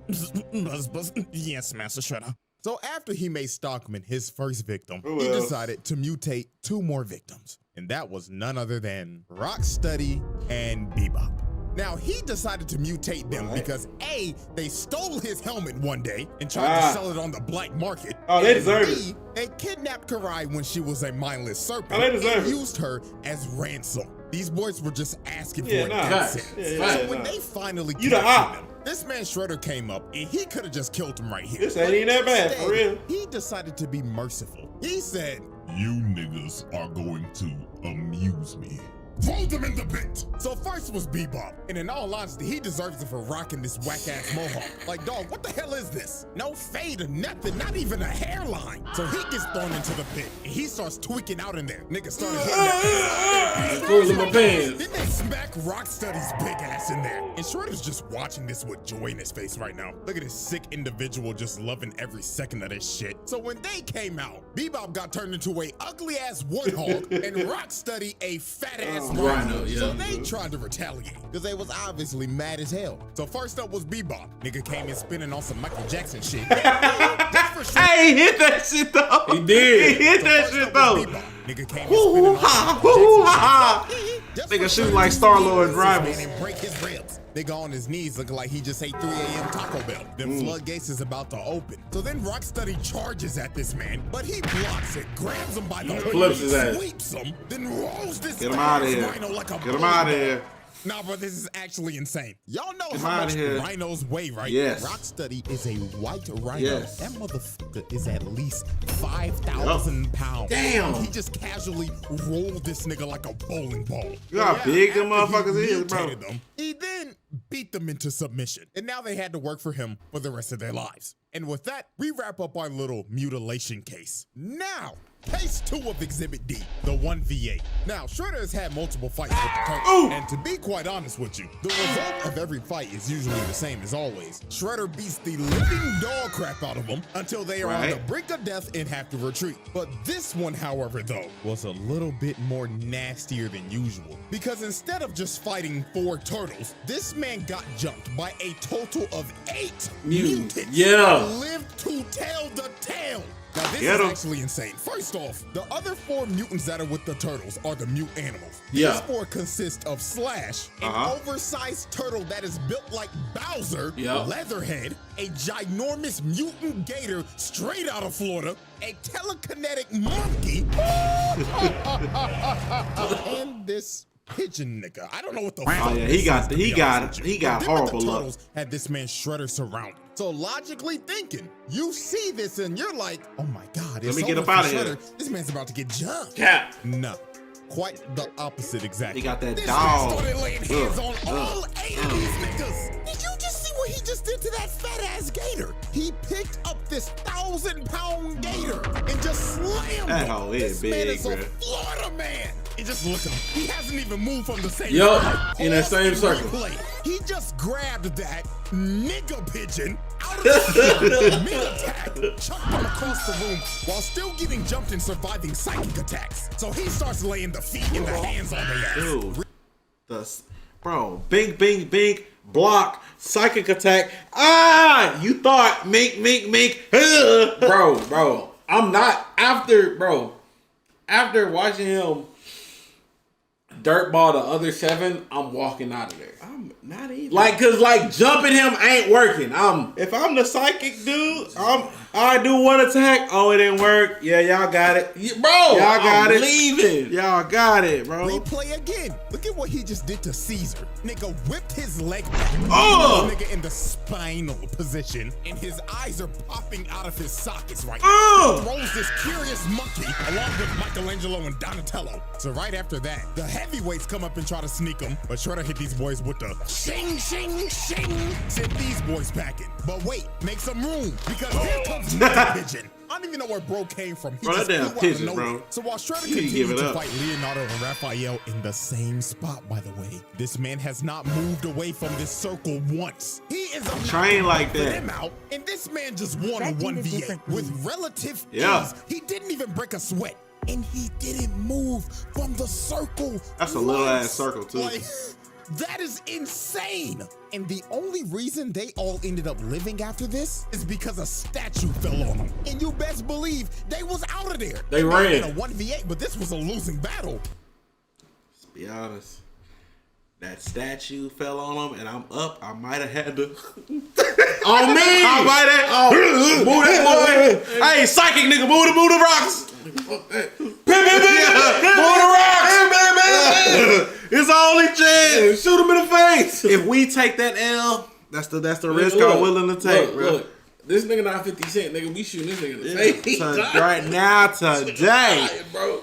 yes, Master Shredder. So after he made Stockman his first victim, Who he else? decided to mutate 2 more victims. And that was none other than Rocksteady and Bebop. Now, he decided to mutate them because A, they stole his helmet one day and tried to sell it on the black market. Oh, they and deserve B, they kidnapped Karai when she was a mindless serpent Oh, they deserve and it. used her as ransom. These boys were just asking Yeah, for nah. it. Facts. Yeah, So yeah, when nah. they finally You the captured op. them, this man Shredder came up and he could have just killed him right here. This ain't even that bad, for real. He decided to be merciful. He said, You niggas are going to amuse me. Fold them in the pit. so first was Bebop, and in all honesty, he deserves it for rocking this whack-ass mohawk. Like, dog, what the hell is this? No fade or nothing, not even a hairline. So he gets thrown into the pit, and he starts tweaking out in there. Niggas started hitting that. Screws in my pants. Then they smack Rocksteady's big ass in there. And Shredder's just watching this with joy in his face right now. Look at this sick individual just loving every second of this shit. So when they came out, Bebop got turned into a ugly-ass warthog, and Rocksteady a fat-ass Rhino, yeah. So they tried to retaliate, because they was obviously mad as hell. So first up was Bebop. Nigga came in spinning on some Michael Jackson shit. Just for sure. Hey, he hit that shit though. He did. He hit that First shit up though. was Bebop. Nigga came in spinning on some Woo-hoo-ha, Michael woo-hoo-ha. Jackson shit. Just Nigga for shooting sure. like Star-Lord This rivals. man and break his ribs. Nigga on his knees looking like he just ate 3 a.m. Taco Bell. Then floodgates is about to open. So then Rocksteady charges at this man, but he blocks it, grabs him by the Flips his ass. sweeps him, then rolls this Get him out of here. rhino like a Get him out of bulldog. here. Nah, bro, this is actually insane. Y'all know Get how outta much here. rhinos weigh, right? Yes. Rocksteady is a white rhino. Yes. That motherfucker is at least 5,000 pounds. Damn. He just casually rolled this nigga like a bowling ball. You know how big them after motherfuckers he is, bro. mutated them, he then beat them into submission. And now they had to work for him for the rest of their lives. And with that, we wrap up our little mutilation case. Now, case 2 of Exhibit D, the 1v8. Now, Shredder has had multiple fights with the Turtles, and to be quite honest with you, the result of every fight is usually the same as always. Shredder beats the living dog crap out of them until they are on the brink of death and have to retreat. But this one, however, though, was a little bit more nastier than usual. Because instead of just fighting 4 turtles, this man got jumped by a total of 8 mutants. Yeah. Lived to tell the tale. Now this is actually insane. First off, the other 4 mutants that are with the turtles are the mute animals. Yeah. These 4 consist of Slash, an oversized turtle that is built like Bowser, Leatherhead, a ginormous mutant gator straight out of Florida, a telekinetic monkey, and this pigeon nigga. I don't know what the fuck. Oh yeah, he got horrible luck. Had this man Shredder surrounded. So logically thinking, you see this and you're like, oh my God, let me get up out of here. This man's about to get jumped. Yeah. No, quite the opposite exactly. He got that this dog. Man started laying hands on all 8 of these niggas. Did you just see what he just did to that fat ass gator? He picked up this 1,000-pound gator and just slammed that him. hoe is This man big, is a Florida man. And just look at him. He hasn't even moved from the same side. In that same circle. He just grabbed that nigga pigeon out of the mid-attack, chucked him across the room while still getting jumped and surviving psychic attacks. So he starts laying the feet and the hands on their ass. Dude, bro, bing, block, psychic attack. Ah, you thought, mink. Bro, I'm not, after watching him dirtball the other 7, I'm walking out of there. I'm not even. Cause jumping him ain't working. If I'm the psychic dude, I do 1 attack. Oh, it didn't work. Yeah, y'all got it. Bro, y'all got it. Leaving. Y'all got it, bro. Replay again. Look at what he just did to Caesar. Nigga whipped his leg back. Nigga in the spinal position, and his eyes are popping out of his sockets right now. Throws this curious monkey along with Michelangelo and Donatello. So right after that, the heavyweights come up and try to sneak him, but Shredder hit these boys with the shing, shing, shing. Sent these boys packing. But wait, make some room, because here comes the pigeon. I don't even know where bro came from. He just that damn flew out of pigeon, nowhere. bro. So while Shredder You need to give continued it to up. fight Leonardo and Raphael in the same spot, by the way, this man has not moved away from this circle once. He is trained like that. Him out, and this man just won a 1v8 with relative Yeah. ease. He didn't even break a sweat, and he didn't move from the circle. That's a little ass circle too. Like, that is insane. And the only reason they all ended up living after this is because a statue fell on them. And you best believe they was out of there. They ran. In a 1v8, but this was a losing battle. Let's be honest. That statue fell on him, and I'm up. I might have had to. On me! I might have. Move that boy! Hey, psychic nigga, move the rocks. Move the rocks! It's our only chance. Shoot him in the face. If we take that L, that's the risk I'm willing to take, bro. Look, this nigga not 50 Cent, nigga. We shooting this nigga in the face. Right now, today. Bro.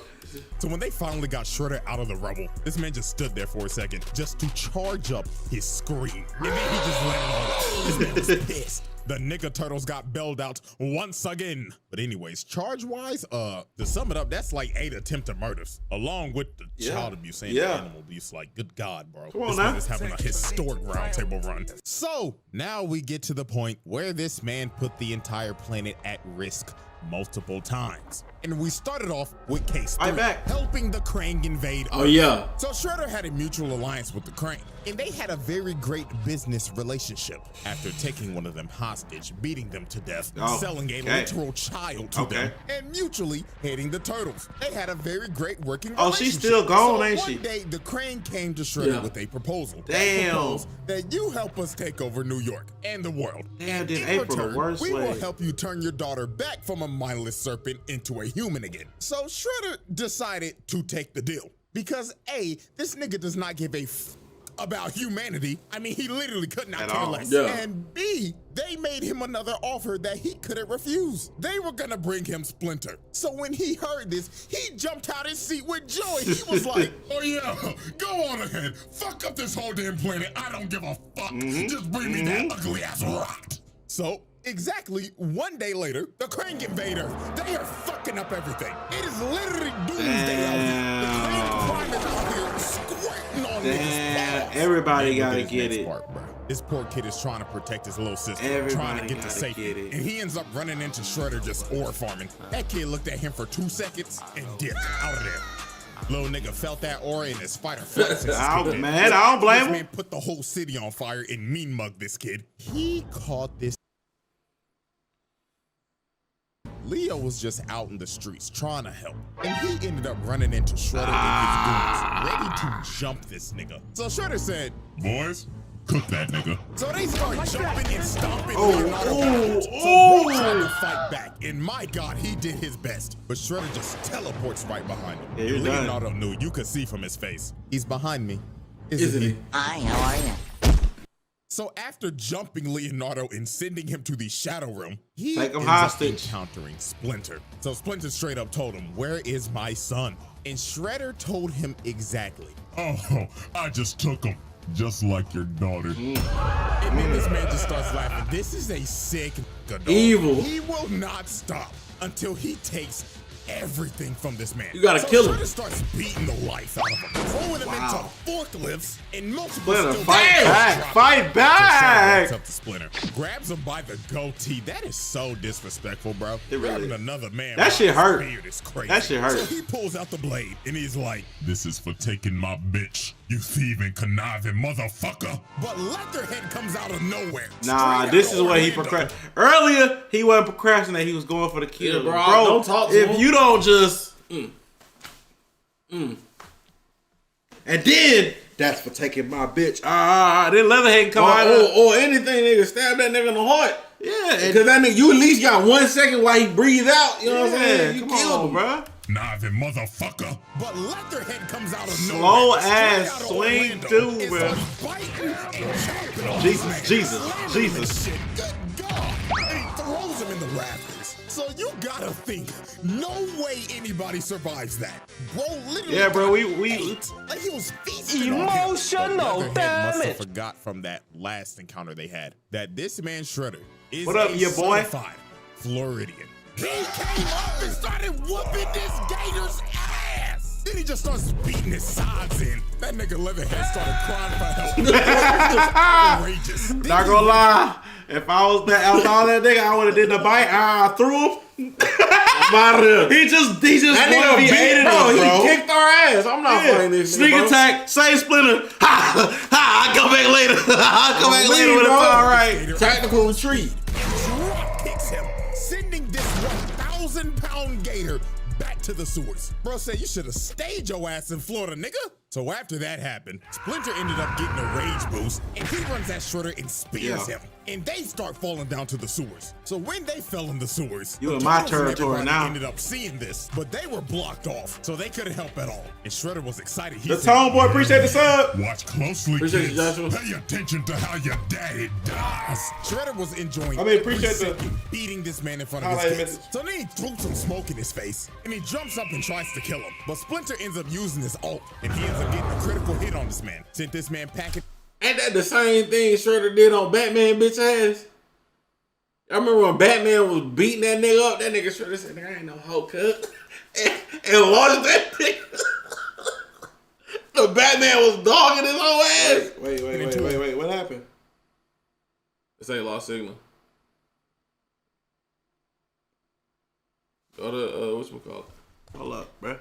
So when they finally got Shredder out of the rubble, this man just stood there for a second just to charge up his scream. And then he just let it all out. This man was pissed. The nigga turtles got bailed out once again. But anyways, charge-wise, to sum it up, that's like 8 attempted murders, along with the child abuse and animal abuse. Like, good God, bro. This man is having a historic roundtable run. So now we get to the point where this man put the entire planet at risk multiple times. And we started off with case 3, helping the Krang invade Earth. Oh yeah. So Shredder had a mutual alliance with the Krang, and they had a very great business relationship. After taking one of them hostage, beating them to death, selling a literal child to them, and mutually hating the turtles. They had a very great working relationship. She's still gone, ain't she? One day, the Krang came to Shredder with a proposal. Damn. They proposed that you help us take over New York and the world. Damn, did In April return, the worst we will way. help you turn your daughter back from a mindless serpent into a human again. So Shredder decided to take the deal because A, this nigga does not give a about humanity. I mean, he literally could not care less. Yeah. And B, they made him another offer that he couldn't refuse. They were gonna bring him Splinter. So when he heard this, he jumped out his seat with joy. He was like, oh yeah, go on ahead. Fuck up this whole damn planet. I don't give a fuck. Just bring me that ugly ass rock. so exactly 1 day later, the Krang invade Earth. They are fucking up everything. It is literally doomsday out here. The Krang prime is out here squirting on niggas. Everybody gotta get it. This poor kid is trying to protect his little sister, trying to get to safety, and he ends up running into Shredder just ore farming. That kid looked at him for 2 seconds and dipped out of there. Little nigga felt that aura in his fight or flight. I don't blame him. This man put the whole city on fire and mean mugged this kid. He caught this. Leo was just out in the streets trying to help, and he ended up running into Shredder and his goons, ready to jump this nigga. So Shredder said, boys, cook that nigga. so they start jumping and stomping. So Bro tried to fight back, and my God, he did his best. But Shredder just teleports right behind him. Yeah, Leonardo knew, you could see from his face. He's behind me, isn't he? Hi, how are you? So after jumping Leonardo and sending him to the Shadow Realm, he Take him ends up hostage. encountering Splinter. So Splinter straight up told him, where is my son? And Shredder told him exactly. Oh, I just took him. Just like your daughter. And then this man just starts laughing. This is a sick dog. Evil. He will not stop until he takes everything from this man. You gotta kill him. Shredder starts beating the life out of him, throwing him into forklifts and multiple Splinter, steel fight guns. back, fight So back. Shredder walks up to Splinter, grabs him by the goatee. That is so disrespectful, bro. It really Grabbing is. another man. That by shit his hurt. beard is crazy. That shit hurt. So he pulls out the blade and he's like, This is for taking my bitch, you thieving, conniving motherfucker. but Leatherhead comes out of nowhere. Nah, straight this out is of what he Orlando. procrastinated. Earlier, he wasn't procrastinating. He was going for the kill. Yeah, bro, don't talk to if him. you don't just... And then, that's for taking my bitch. Then Leatherhead come out. Or anything, nigga, stab that nigga in the heart. Yeah. Because that nigga, you at least got 1 second while he breathe out. You know what I'm saying? You Come killed on, him, bro. Conniving motherfucker. But Leatherhead comes out of Slow nowhere. ass straight out of swing Orlando, too, and bro. starts biting and chopping on Jesus, this man, Jesus, slamming Jesus. him and shit. Good God. And he throws him in the rafters. So you gotta think, no way anybody survives that. Bro, literally. Yeah, bro, we ate. Like he was feasting on him. Emotional, Leatherhead damn must have it. forgot from that last encounter they had that this man Shredder is What up, a your boy? certified Floridian. He came up and started whooping this gator's ass. Then he just starts beating his sides in. That nigga Leatherhead started crying for help. It was outrageous. Then Not he gonna lie. If I was that nigga, I would have did the bite. I threw him. He just That nigga motivated bro, us, bro. he kicked our ass. I'm not fighting this Sneak nigga, bro. attack, same Splinter. I'll come back later. I'll come back Leave, later when it's bro. all right. Tactical retreat. drop kicks him, sending this 1,000-pound gator back to the sewers. Bro said you should have stayed your ass in Florida, nigga. So after that happened, Splinter ended up getting a rage boost, and he runs at Shredder and spears him. And they start falling down to the sewers. So when they fell in the sewers, You the in my Turtles and territory everybody now. ended up seeing this, but they were blocked off, so they couldn't help at all. And Shredder was excited. He The said, Tone Boy, appreciate the sub. Watch closely, Appreciate you, kids. Joshua. Pay attention to how your daddy dies. Shredder was enjoying appreciate the- second beating this man in front of Highlight his kids. message. So then he threw some smoke in his face, and he jumps up and tries to kill him. But Splinter ends up using his ult, and he ends up getting a critical hit on this man. Sent this man packing. Ain't that the same thing Shredder did on Batman, bitch ass? I remember when Batman was beating that nigga up, that nigga Shredder said, there ain't no hoe cut. And launched that nigga. The Batman was dogging his whole ass. Wait. What happened? This ain't lost signal. Go to, whatchamacallit? Hold up, bro.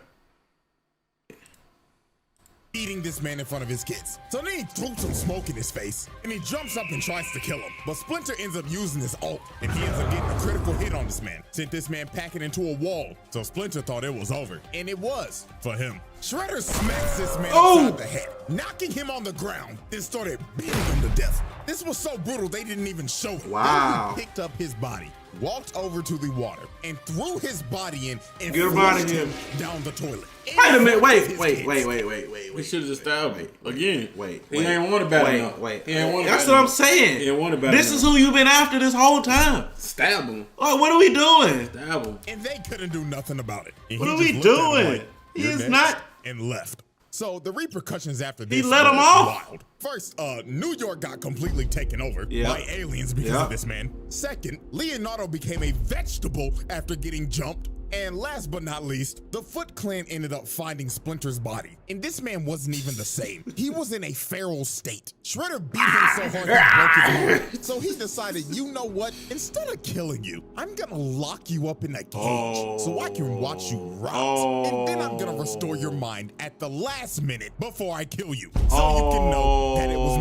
Beating this man in front of his kids. So then he threw some smoke in his face, and he jumps up and tries to kill him. But Splinter ends up using his ult, and he ends up getting a critical hit on this man. Sent this man packing into a wall. So Splinter thought it was over, and it was for him. Shredder smacks this man upside the head, knocking him on the ground, then started beating him to death. This was so brutal they didn't even show it. Wow. Then he picked up his body, walked over to the water, and threw his body in and Get him out of flushed here. him down the toilet. Wait a minute. Wait. We should have just stabbed him again. He ain't want it bad enough. He ain't want it bad That's what I'm saying. He ain't want it bad This is who you've been after this whole time. Stab him. Like, what are we doing? Stab him. And they couldn't do nothing about it. And What he are just we looked at him doing? like, He "You're is next," not. and left. So the repercussions after this He let him were off. wild. First, New York got completely taken over by aliens because of this man. Second, Leonardo became a vegetable after getting jumped. And last but not least, the Foot Clan ended up finding Splinter's body. And this man wasn't even the same. He was in a feral state. Shredder beat him so hard he broke his arm. So he decided, you know what? Instead of killing you, I'm gonna lock you up in a cage so I can watch you rot. And then I'm gonna restore your mind at the last minute before I kill you. So you can know that it was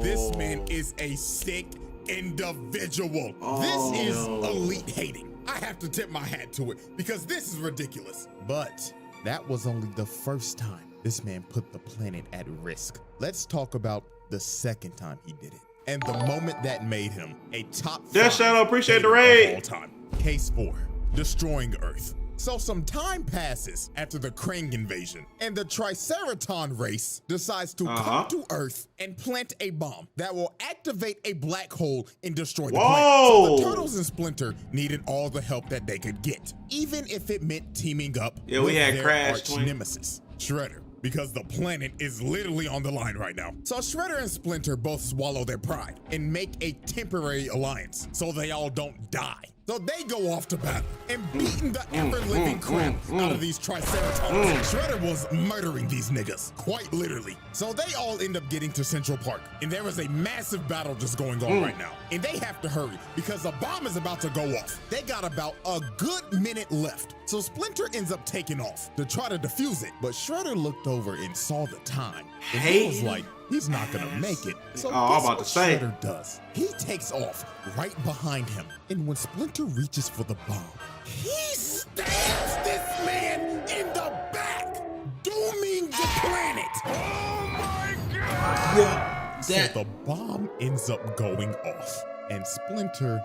me. This man is a sick individual. This is elite hating. I have to tip my hat to it because this is ridiculous. But that was only the first time this man put the planet at risk. Let's talk about the second time he did it. And the moment that made him a top 5 Shadow, appreciate the hater raid. of all time. Case 4, destroying Earth. So some time passes after the Krang invasion, and the Triceraton race decides to come to Earth and plant a bomb that will activate a black hole and destroy the planet. So the Turtles and Splinter needed all the help that they could get, even if it meant teaming up with their arch nemesis, Shredder. Because the planet is literally on the line right now. So Shredder and Splinter both swallow their pride and make a temporary alliance so they all don't die. So they go off to battle and beating the ever-living crap out of these Triceratons. Shredder was murdering these niggas, quite literally. So they all end up getting to Central Park, and there is a massive battle just going on right now. And they have to hurry because the bomb is about to go off. They got about a good minute left. So Splinter ends up taking off to try to defuse it, but Shredder looked over and saw the time. And he was like, he's not gonna make it. So I'm about to say. Shredder does. He takes off right behind him, and when Splinter reaches for the bomb, he stabs this man in the back, dooming the planet. Oh my God! So the bomb ends up going off, and Splinter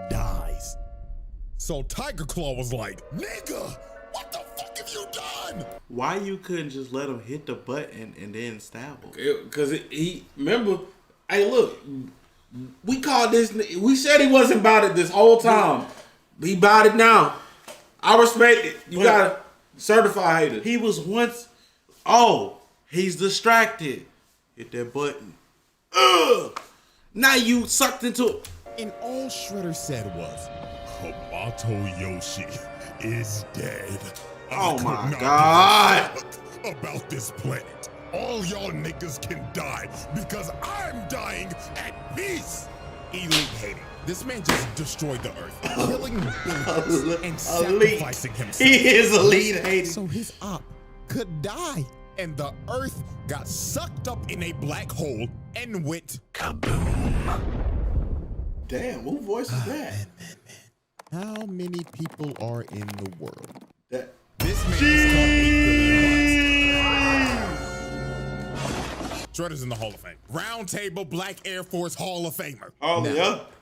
dies. So Tiger Claw was like, nigga, what the fuck have you done? Why you couldn't just let him hit the button and then stab him? Because he, remember, hey, look, we called this, we said he wasn't about it this whole time. He about it now. I respect it. You gotta certify hater. He was once, he's distracted. Hit that button. Now you sucked into it. And all Shredder said was, Hamato Yoshi is dead. Oh my God. About this planet. All y'all niggas can die because I'm dying at peace. Elite hating. This man just destroyed the earth, killing billions and sacrificing himself. He is elite hating. So his op could die. And the earth got sucked up in a black hole and went kaboom. Damn, who voice is that? Man. How many people are in the world? This man is Shredder's in the Hall of Fame. Round Table Black Air Force Hall of Famer.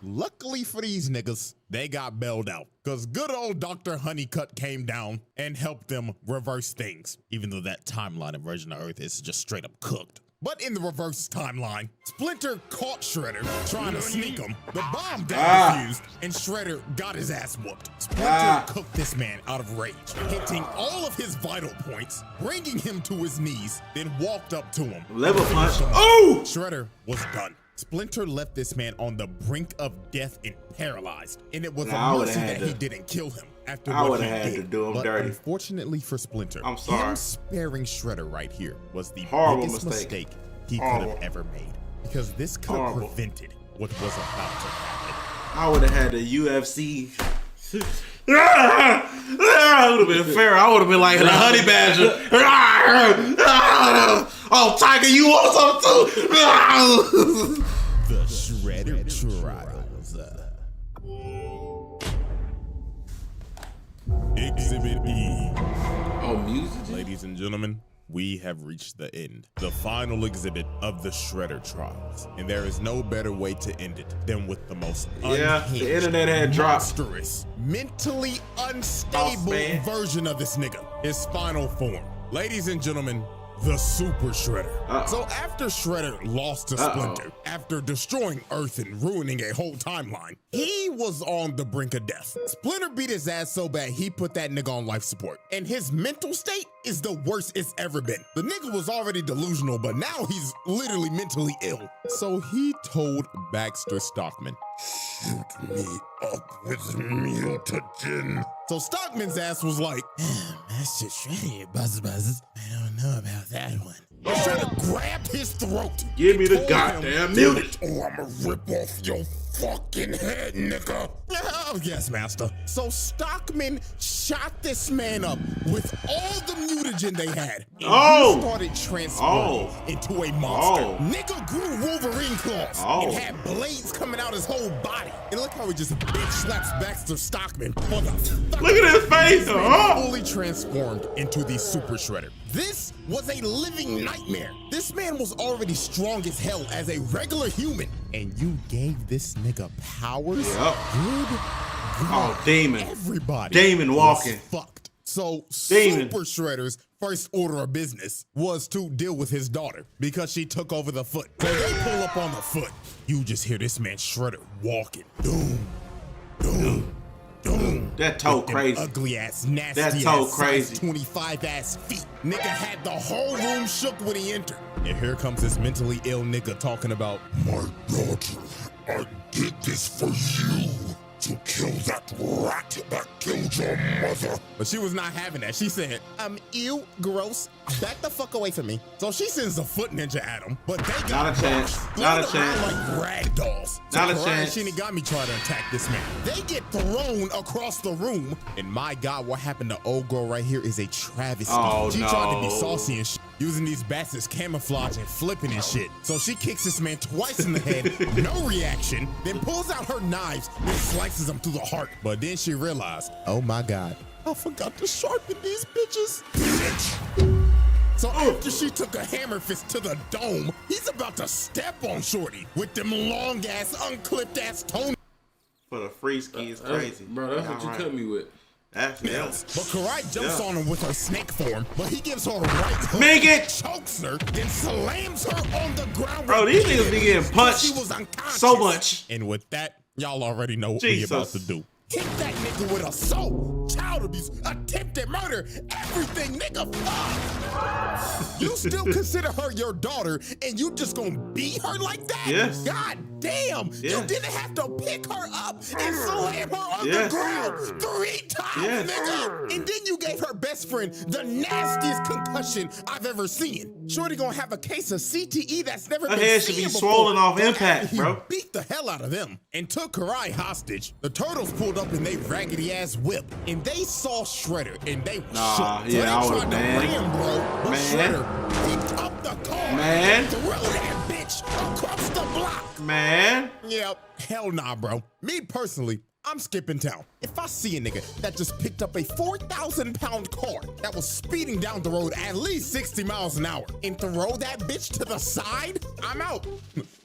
Luckily for these niggas, they got bailed out because good old Dr. Honeycutt came down and helped them reverse things, even though that timeline of version of Earth is just straight up cooked. But in the reverse timeline, Splinter caught Shredder trying to sneak him. The bomb got defused, and Shredder got his ass whooped. Splinter cooked this man out of rage, hitting all of his vital points, bringing him to his knees, then walked up to him. Level punch. Shredder was done. Splinter left this man on the brink of death and paralyzed, and it was a mercy that he didn't kill him. After what he had did. to do him but dirty. Unfortunately for Splinter, I'm sorry. him sparing Shredder right here was the Horrible biggest mistake he could have ever made. Because this could have prevented what was about to happen. I would have had the UFC. It would have been fair. I would have been like the honey badger. Oh, Tiger, you want some too? The Shredder Trials. Exhibit E. Oh, music. Ladies and gentlemen, we have reached the end, the final exhibit of the Shredder trials. And there is no better way to end it than with the most the internet had dropped. Monstrous, mentally unstable version of this nigga, his final form. Ladies and gentlemen, the Super Shredder. So after Shredder lost to Splinter, after destroying Earth and ruining a whole timeline, he was on the brink of death. Splinter beat his ass so bad he put that nigga on life support. And his mental state is the worst it's ever been. The nigga was already delusional, but now he's literally mentally ill. So he told Baxter Stockman, "Shoot me up with mutagen." So Stockman's ass was like, "Master Shredder, Buzz. I don't know about that one." Shredder grabbed his throat. "Give me the goddamn mutant, or I'ma rip off your fucking head, nigga." Oh, yes, master. So Stockman shot this man up with all the mutagen they had. And he started transforming into a monster. Nigga grew Wolverine claws and had blades coming out his whole body. And look how he just bitch slaps Baxter Stockman. Look at his face. Fully transformed into the Super Shredder. This was a living nightmare. This man was already strong as hell as a regular human. And you gave this nigga powers? Good God. Demon. Everybody. Demon walking. Fucked. So Demon. Super Shredder's first order of business was to deal with his daughter because she took over the foot. So they pull up on the foot. You just hear this man Shredder walking. Doom. Doom. Doom. That toe crazy. Ugly ass, nasty that toe ass, crazy. 25 ass feet. Nigga had the whole room shook when he entered. And here comes this mentally ill nigga talking about, "My daughter, I did this for you. To kill that rat that killed your mother." But she was not having that. She said, ew, gross. Back the fuck away from me. So she sends a foot ninja at him, but they got not a chance. Not a chance. Like rag dolls. Not a chance. Shinigami tried to attack this man. They get thrown across the room, and my God, what happened to old girl right here is a travesty. She tried to be saucy and shit, using these bats as camouflage and flipping and shit. So she kicks this man twice in the head, no reaction, then pulls out her knives and slices him through the heart. But then she realized, oh my God, I forgot to sharpen these bitches. So after she took a hammer fist to the dome, he's about to step on Shorty with them long ass, unclipped ass toenails. For the free ski is crazy. Bro, that's what you cut me with. That's But Karai jumps on him with her snake form, but he gives her a right hook, Make it! chokes her, then slams her on the ground. Bro, these niggas be getting punched so much. And with that, y'all already know what we about to do. Hit that nigga with assault, child abuse, attempted murder, everything, nigga. Fuck. You still consider her your daughter, and you just gonna beat her like that? Yes. God damn. You didn't have to pick her up and slam her on the ground 3 times, nigga. And then you gave her best friend the nastiest concussion I've ever seen. Shorty gonna have a case of CTE that's never been seen before. Her head should be swollen off impact, bro. He beat the hell out of them and took Karai hostage. The Turtles pulled up in they raggedy ass whip, and they saw Shredder, and they were shook. So they tried to ram, bro, but Shredder picked up the car and threw that bitch across the block. Yep, hell nah, bro. Me personally, I'm skipping town. If I see a nigga that just picked up a 4,000-pound car that was speeding down the road at least 60 miles an hour and throw that bitch to the side, I'm out.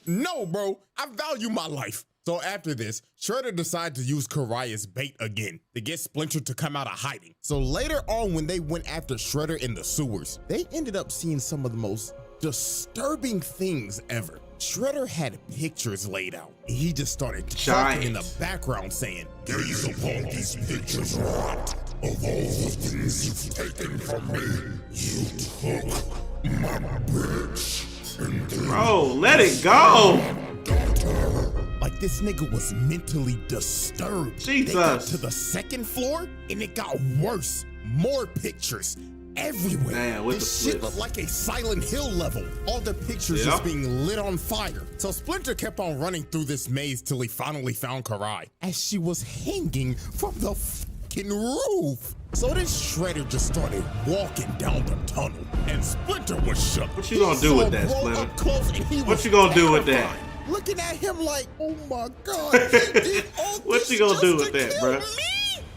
No, bro, I value my life. So after this, Shredder decided to use Karai as bait again to get Splinter to come out of hiding. So later on, when they went after Shredder in the sewers, they ended up seeing some of the most disturbing things ever. Shredder had pictures laid out. He just started talking in the background saying, "Gaze upon these pictures, rat, of all the things you've taken from me. You took my bitch. Bro, let it go. Like this nigga was mentally disturbed. Jesus. They got to the 2nd floor and it got worse. More pictures everywhere. Damn, this shit looked like a Silent Hill level. All the pictures just being lit on fire. So Splinter kept on running through this maze till he finally found Karai as she was hanging from the fucking roof. So this Shredder just started walking down the tunnel and Splinter was shook. What you gonna do with that, Splinter? What you gonna do with that? Looking at him like, oh my God, what you gonna do with that, bro?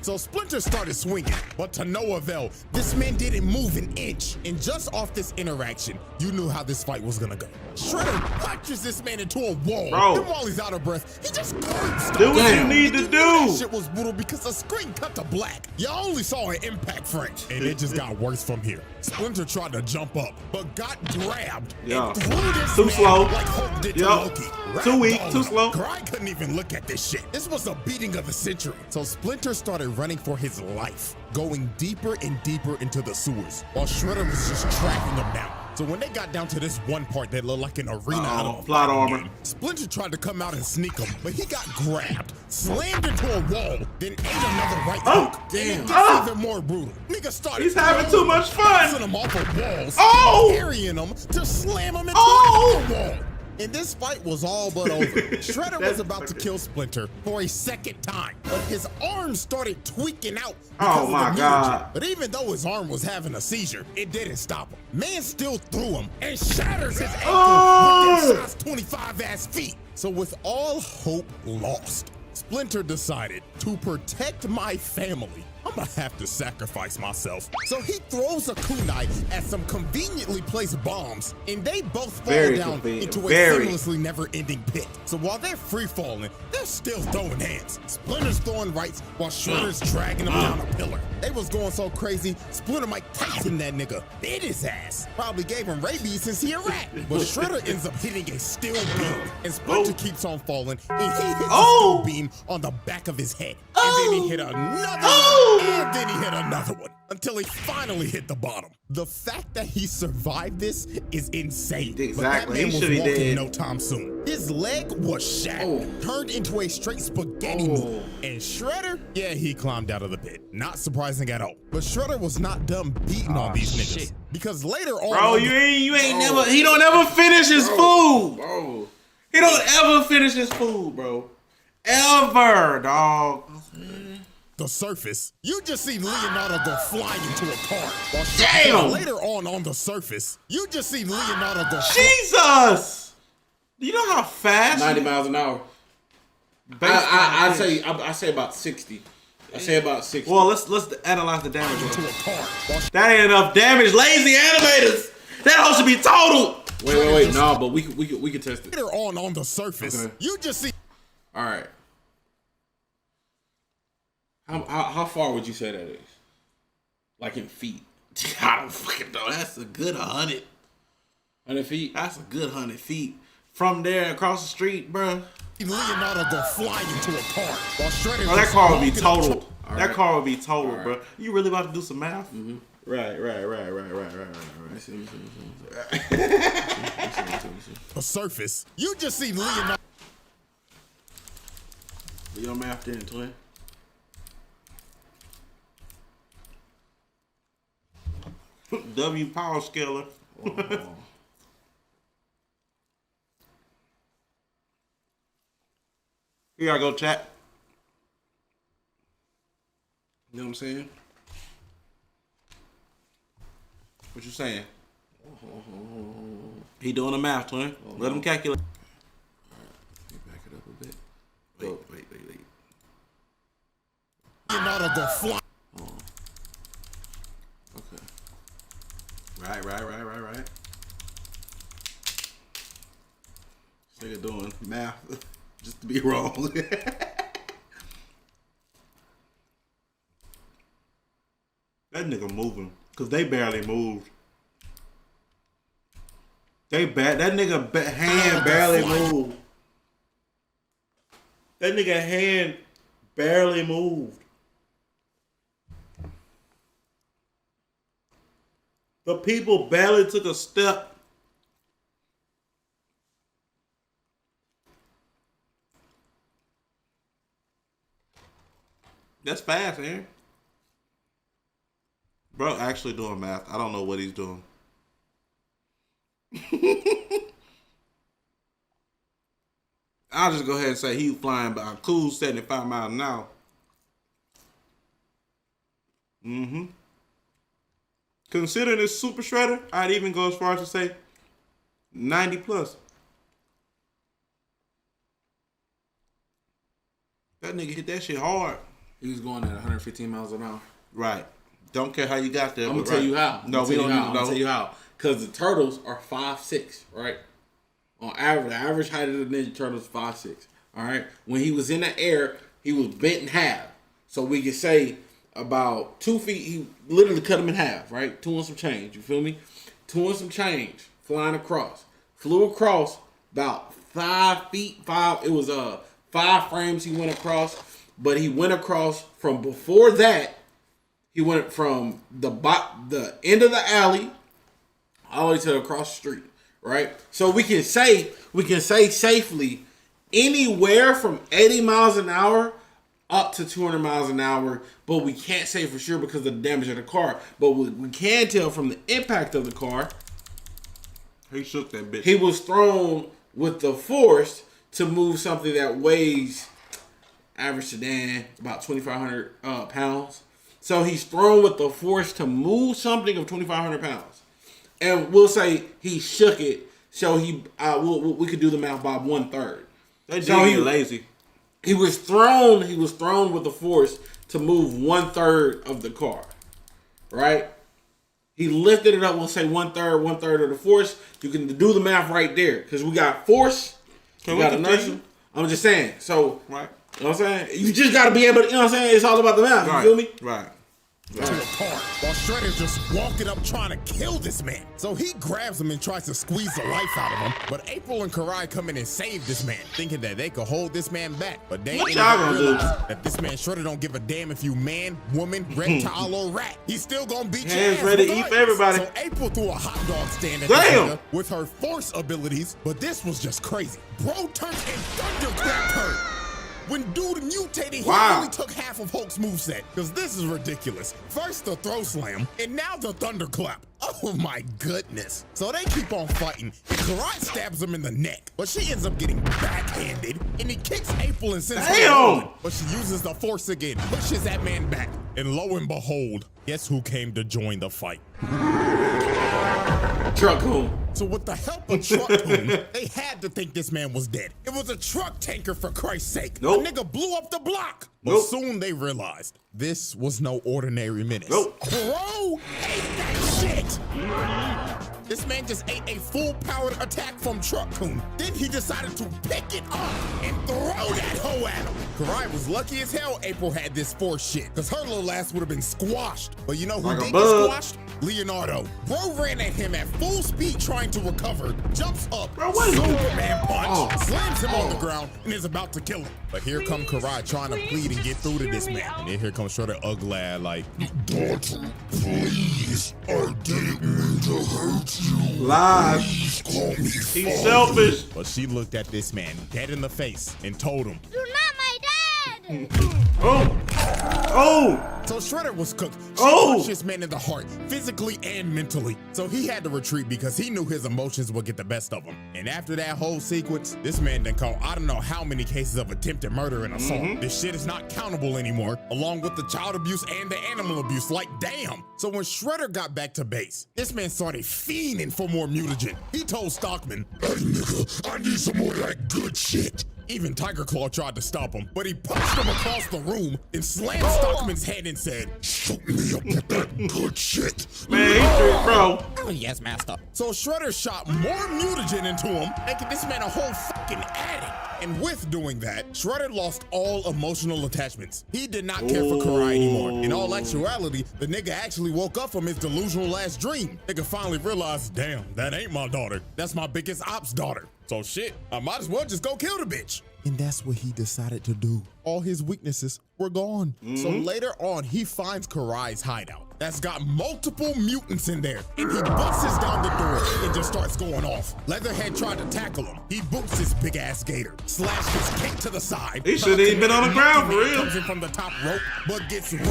So Splinter started swinging, but to no avail. This man didn't move an inch. And just off this interaction, you knew how this fight was gonna go. Shredder punches this man into a wall. Bro. And while he's out of breath, he just creeps. Do what you need to do. That shit was brutal because the screen cut to black. You only saw an impact frame. And it just got worse from here. Splinter tried to jump up, but got grabbed and threw this Too man slow. like Hulk did to Loki. Too weak, Ragdoll. too slow. Cry couldn't even look at this shit. This was the beating of the century. So Splinter started running for his life, going deeper and deeper into the sewers, while Shredder was just tracking him down. So when they got down to this one part that looked like an arena out of a plot armor, game, Splinter tried to come out and sneak him, but he got grabbed, slammed into a wall, then ate another right hook. Damn. That's even more brutal. Nigga started He's having too much fun. bouncing him off of walls, carrying him to slam him into another wall. And this fight was all but over. Shredder was about to kill Splinter for a second time, but his arm started tweaking out because of the mutagen. But even though his arm was having a seizure, it didn't stop him. Man still threw him and shatters his ankle with them size 25 ass feet. So with all hope lost, Splinter decided to protect my family. I'm gonna have to sacrifice myself. So he throws a kunai at some conveniently placed bombs, and they both fall down into a seamlessly never-ending pit. So while they're free-falling, they're still throwing hands. Splinter's throwing rights while Shredder's dragging him down a pillar. They was going so crazy, Splinter Mike Tyson that nigga bit his ass. Probably gave him rabies since he a rat. But Shredder ends up hitting a steel beam, and Splinter keeps on falling, and he hits a steel beam on the back of his head. And then he hit another one. And then he hit another one until he finally hit the bottom. The fact that he survived this is insane. Exactly. But that man He was should be walking dead. no time soon. His leg was shattered, turned into a straight spaghetti noodle. And Shredder, yeah, he climbed out of the pit. Not surprising at all. But Shredder was not done beating on these niggas. Because later on, bro, you ain't never. He don't ever finish his food. Bro, he don't ever finish his food, bro. Ever, dog. The surface, you just see Leonardo go flying into a car. Damn! Later on the surface, you just see Leonardo go. Jesus! You know how fast? 90 miles an hour. I say about 60. I say about 60. Well, let's analyze the damage into a car. That ain't enough damage. Lazy animators. That whole should be total. Wait. No, but we can test it. Later on the surface, you just see. All right. How far would you say that is? Like in feet? I don't fucking know. That's a good 100. 100 feet? That's a good 100 feet. From there across the street, bro. Leonardo go flying into a car. Bro, that car would be total. That car would be total, bro. You really about to do some math? Mm-hmm. Right. The surface, you just see Leonardo. Do your math then, twin. W power scaler. Here y'all go, chat. You know what I'm saying? What you saying? He doing the math, twin. Let him calculate. Let me back it up a bit. Wait. Leonardo go fly. Okay. Right. This nigga doing math just to be wrong. That nigga moving, cause they barely moved. That nigga hand barely moved. That nigga hand barely moved. The people barely took a step. That's fast, Aaron. Bro, actually doing math. I don't know what he's doing. I'll just go ahead and say he was flying by a cool 75 miles an hour. Mm-hmm. Considering this super shredder, I'd even go as far as to say 90 plus. That nigga hit that shit hard. He was going at 115 miles an hour. Right. Don't care how you got there. I'm gonna tell you how. No, we don't need to know. I'm gonna tell you how. Because the turtles are 5'6", right? On average, the average height of the Ninja Turtles is 5'6". All right. When he was in the air, he was bent in half. So we can say about 2 feet. He literally cut him in half, right? 2 and some change. You feel me? 2 and some change. Flying across. Flew across about 5 feet. It was 5 frames he went across. But he went across from before that. He went from the end of the alley all the way to across the street, right? So we can say safely anywhere from 80 miles an hour up to 200 miles an hour, but we can't say for sure because of the damage of the car. But we can tell from the impact of the car, he shook that bitch. He was thrown with the force to move something that weighs average sedan about 2,500 pounds. So he's thrown with the force to move something of 2,500 pounds. And we'll say he shook it, so we could do the math by 1/3. They did lazy. He was thrown with the force to move 1/3 of the car. Right? He lifted it up, we'll say 1/3 of the force. You can do the math right there. Because we got force, we got inertia. I'm just saying. So right. You know what I'm saying? You just gotta be able to, you know what I'm saying? It's all about the math. Right. You feel me? Right. To the car while Shredder's just walking up trying to kill this man. So he grabs him and tries to squeeze the life out of him. But April and Karai come in and save this man, thinking that they could hold this man back. But they ain't realize that this man Shredder don't give a damn if you man, woman, reptile, or rat. He's still gonna beat your ass. Ready to eat for everybody. So April threw a hot dog stand at this nigga with her force abilities, but this was just crazy. Bro turned and thunderclapped her. When dude mutated, he only took half of Hulk's moveset. Because this is ridiculous. First the throw slam, and now the thunderclap. Oh my goodness. So they keep on fighting, and Karai stabs him in the neck. But she ends up getting backhanded, and he kicks April and sends her rolling. But she uses the force again, pushes that man back. And lo and behold, guess who came to join the fight? Truck-Coon. So with the help of Truck-Coon, they had to think this man was dead. It was a truck tanker, for Christ's sake. Nope. The nigga blew up the block. But soon they realized this was no ordinary menace. Bro ate that shit. This man just ate a full-powered attack from Truck-Coon. Then he decided to pick it up and throw that hoe at him. Karai was lucky as hell April had this force shit, because her little ass would have been squashed. But you know who did get squashed? Leonardo. Bro ran at him at full speed trying to recover, jumps up, Superman punch, slams him on the ground, and is about to kill him. But here come Karai trying to plead and get through to this man. And then here comes Shredder ugly ass like, Daughter, please, I didn't mean to hurt you. Lies. Please call me He's selfish. But she looked at this man dead in the face and told him, You're not my dad! So Shredder was cooked. She punched this man in the heart, physically and mentally. So he had to retreat because he knew his emotions would get the best of him. And after that whole sequence, this man done caught I don't know how many cases of attempted murder and assault. This shit is not countable anymore, along with the child abuse and the animal abuse. Like, damn. So when Shredder got back to base, this man started fiending for more mutagen. He told Stockman, Hey nigga, I need some more of that good shit. Even Tiger Claw tried to stop him, but he punched him across the room and slammed Stockman's head and said, Shoot me up with that good shit. Man, he's straight, bro. Oh, yes, master. So Shredder shot more mutagen into him, making this man a whole fucking addict. And with doing that, Shredder lost all emotional attachments. He did not care for Karai anymore. In all actuality, the nigga actually woke up from his delusional last dream. Nigga finally realized, damn, that ain't my daughter. That's my biggest ops daughter. So shit, I might as well just go kill the bitch. And that's what he decided to do. All his weaknesses were gone. So later on, he finds Karai's hideout. That's got multiple mutants in there. And he busts down the door and just starts going off. Leatherhead tried to tackle him. He boots his big ass gator, slashed his kick to the side. He shouldn't even been on the ground for real. Comes in from the top rope, but gets rocked.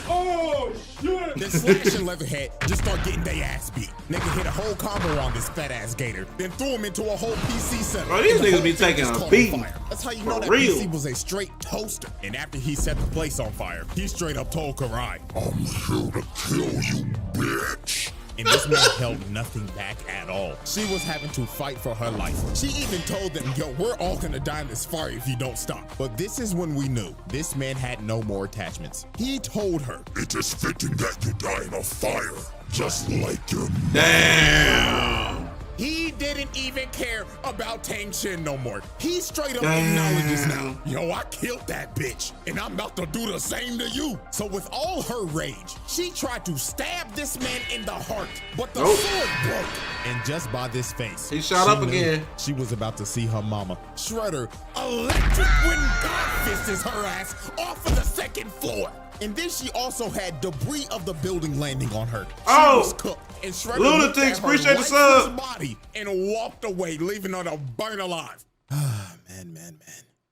Oh shit! Then Slash and Leatherhead just start getting their ass beat. Nigga hit a whole combo on this fat ass gator, then threw him into a whole PC setup. Bro, these niggas be taking a beating. That's how you know that real. PC was a straight toaster. And after he set the place on fire, he straight up told Karai, I'm here to kill you, bitch. and this man held nothing back at all. She was having to fight for her life. She even told them, yo, we're all gonna die in this fire if you don't stop. But this is when we knew this man had no more attachments. He told her, it is fitting that you die in a fire, just like your mother. Damn. he didn't even care about Tang Shin no more. He straight up acknowledges now, yo, I killed that bitch, and I'm about to do the same to you. So with all her rage, she tried to stab this man in the heart, but the sword broke. And just by this face, he shot up again. She was about to see her mama. Shredder electric wind God fists her ass off of the second floor. And then she also had debris of the building landing on her. She was cooked. And Shredder Lunatics, appreciate the sub. Body and walked away, leaving her to burn alive. Man.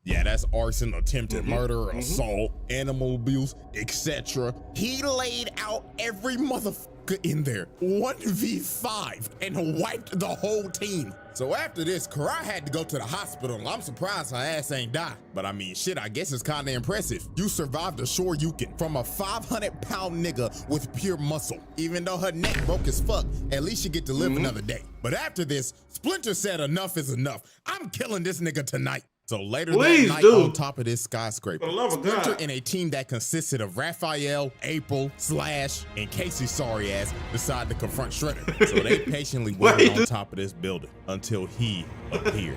Yeah, that's arson, attempted murder, assault, animal abuse, etc. He laid out every motherfucker in there, 1v5, and wiped the whole team. So after this, Karai had to go to the hospital. I'm surprised her ass ain't die. But I mean, shit, I guess it's kinda impressive. You survived a Shoryuken from a 500-pound nigga with pure muscle. Even though her neck broke as fuck, at least she get to live another day. But after this, Splinter said enough is enough. I'm killing this nigga tonight. So later that night, on top of this skyscraper, Splinter and a team that consisted of Raphael, April, Slash, and Casey's sorry ass decided to confront Shredder. So they patiently waited on top of this building until he appeared.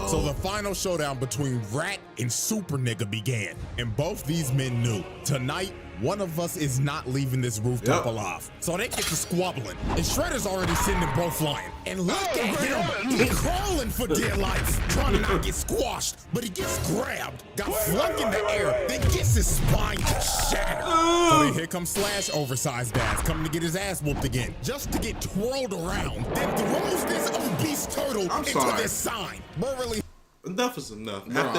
So the final showdown between Rat and Super Nigga began, and both these men knew tonight one of us is not leaving this rooftop alive. So they get to squabbling, and Shredder's already sitting in both flying. And look at him, he's crawling for dear life, trying to not get squashed, but he gets grabbed, got flung in the air, then gets his spine shattered. So then here comes Slash, oversized ass, coming to get his ass whooped again, just to get twirled around, then throws this obese turtle into this sign. Bro, really? Enough is enough. Bro,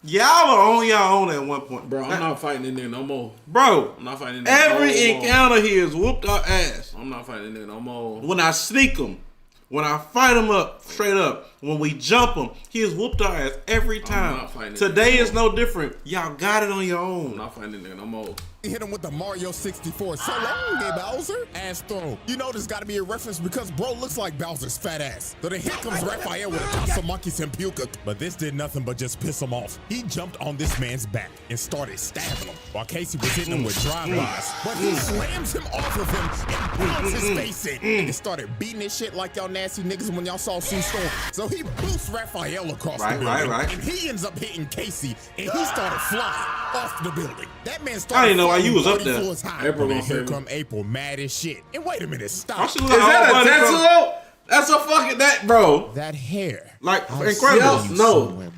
y'all are on y'all own at one point. Bro, I'm not fighting in there no more. Bro, I'm not fighting in there every encounter here is whooped our ass. I'm not fighting in there no more. When I sneak them, when I fight them up, straight up, when we jump them, he has whooped our ass every time. Today is no different. Y'all got it on your own. I'm not fighting in there no more. Hit him with the Mario 64. So long, gay Bowser. Ass throw. You know there's gotta be a reference because bro looks like Bowser's fat ass. So then here comes Raphael with a Tatsumaki Senpuka. But this did nothing but just piss him off. He jumped on this man's back and started stabbing him while Casey was hitting him with drive-bys. But he slams him off of him and pounds his face in. And started beating his shit like y'all nasty niggas when y'all saw Sue Storm. So he boosts Raphael across the building. And he ends up hitting Casey and he started flying off the building. That man started. I didn't know why you was up there. April, here come April, mad as shit. And wait a minute, stop. Is that a Tetsuo? That's a fucking bro. That hair, like Incredibles. No,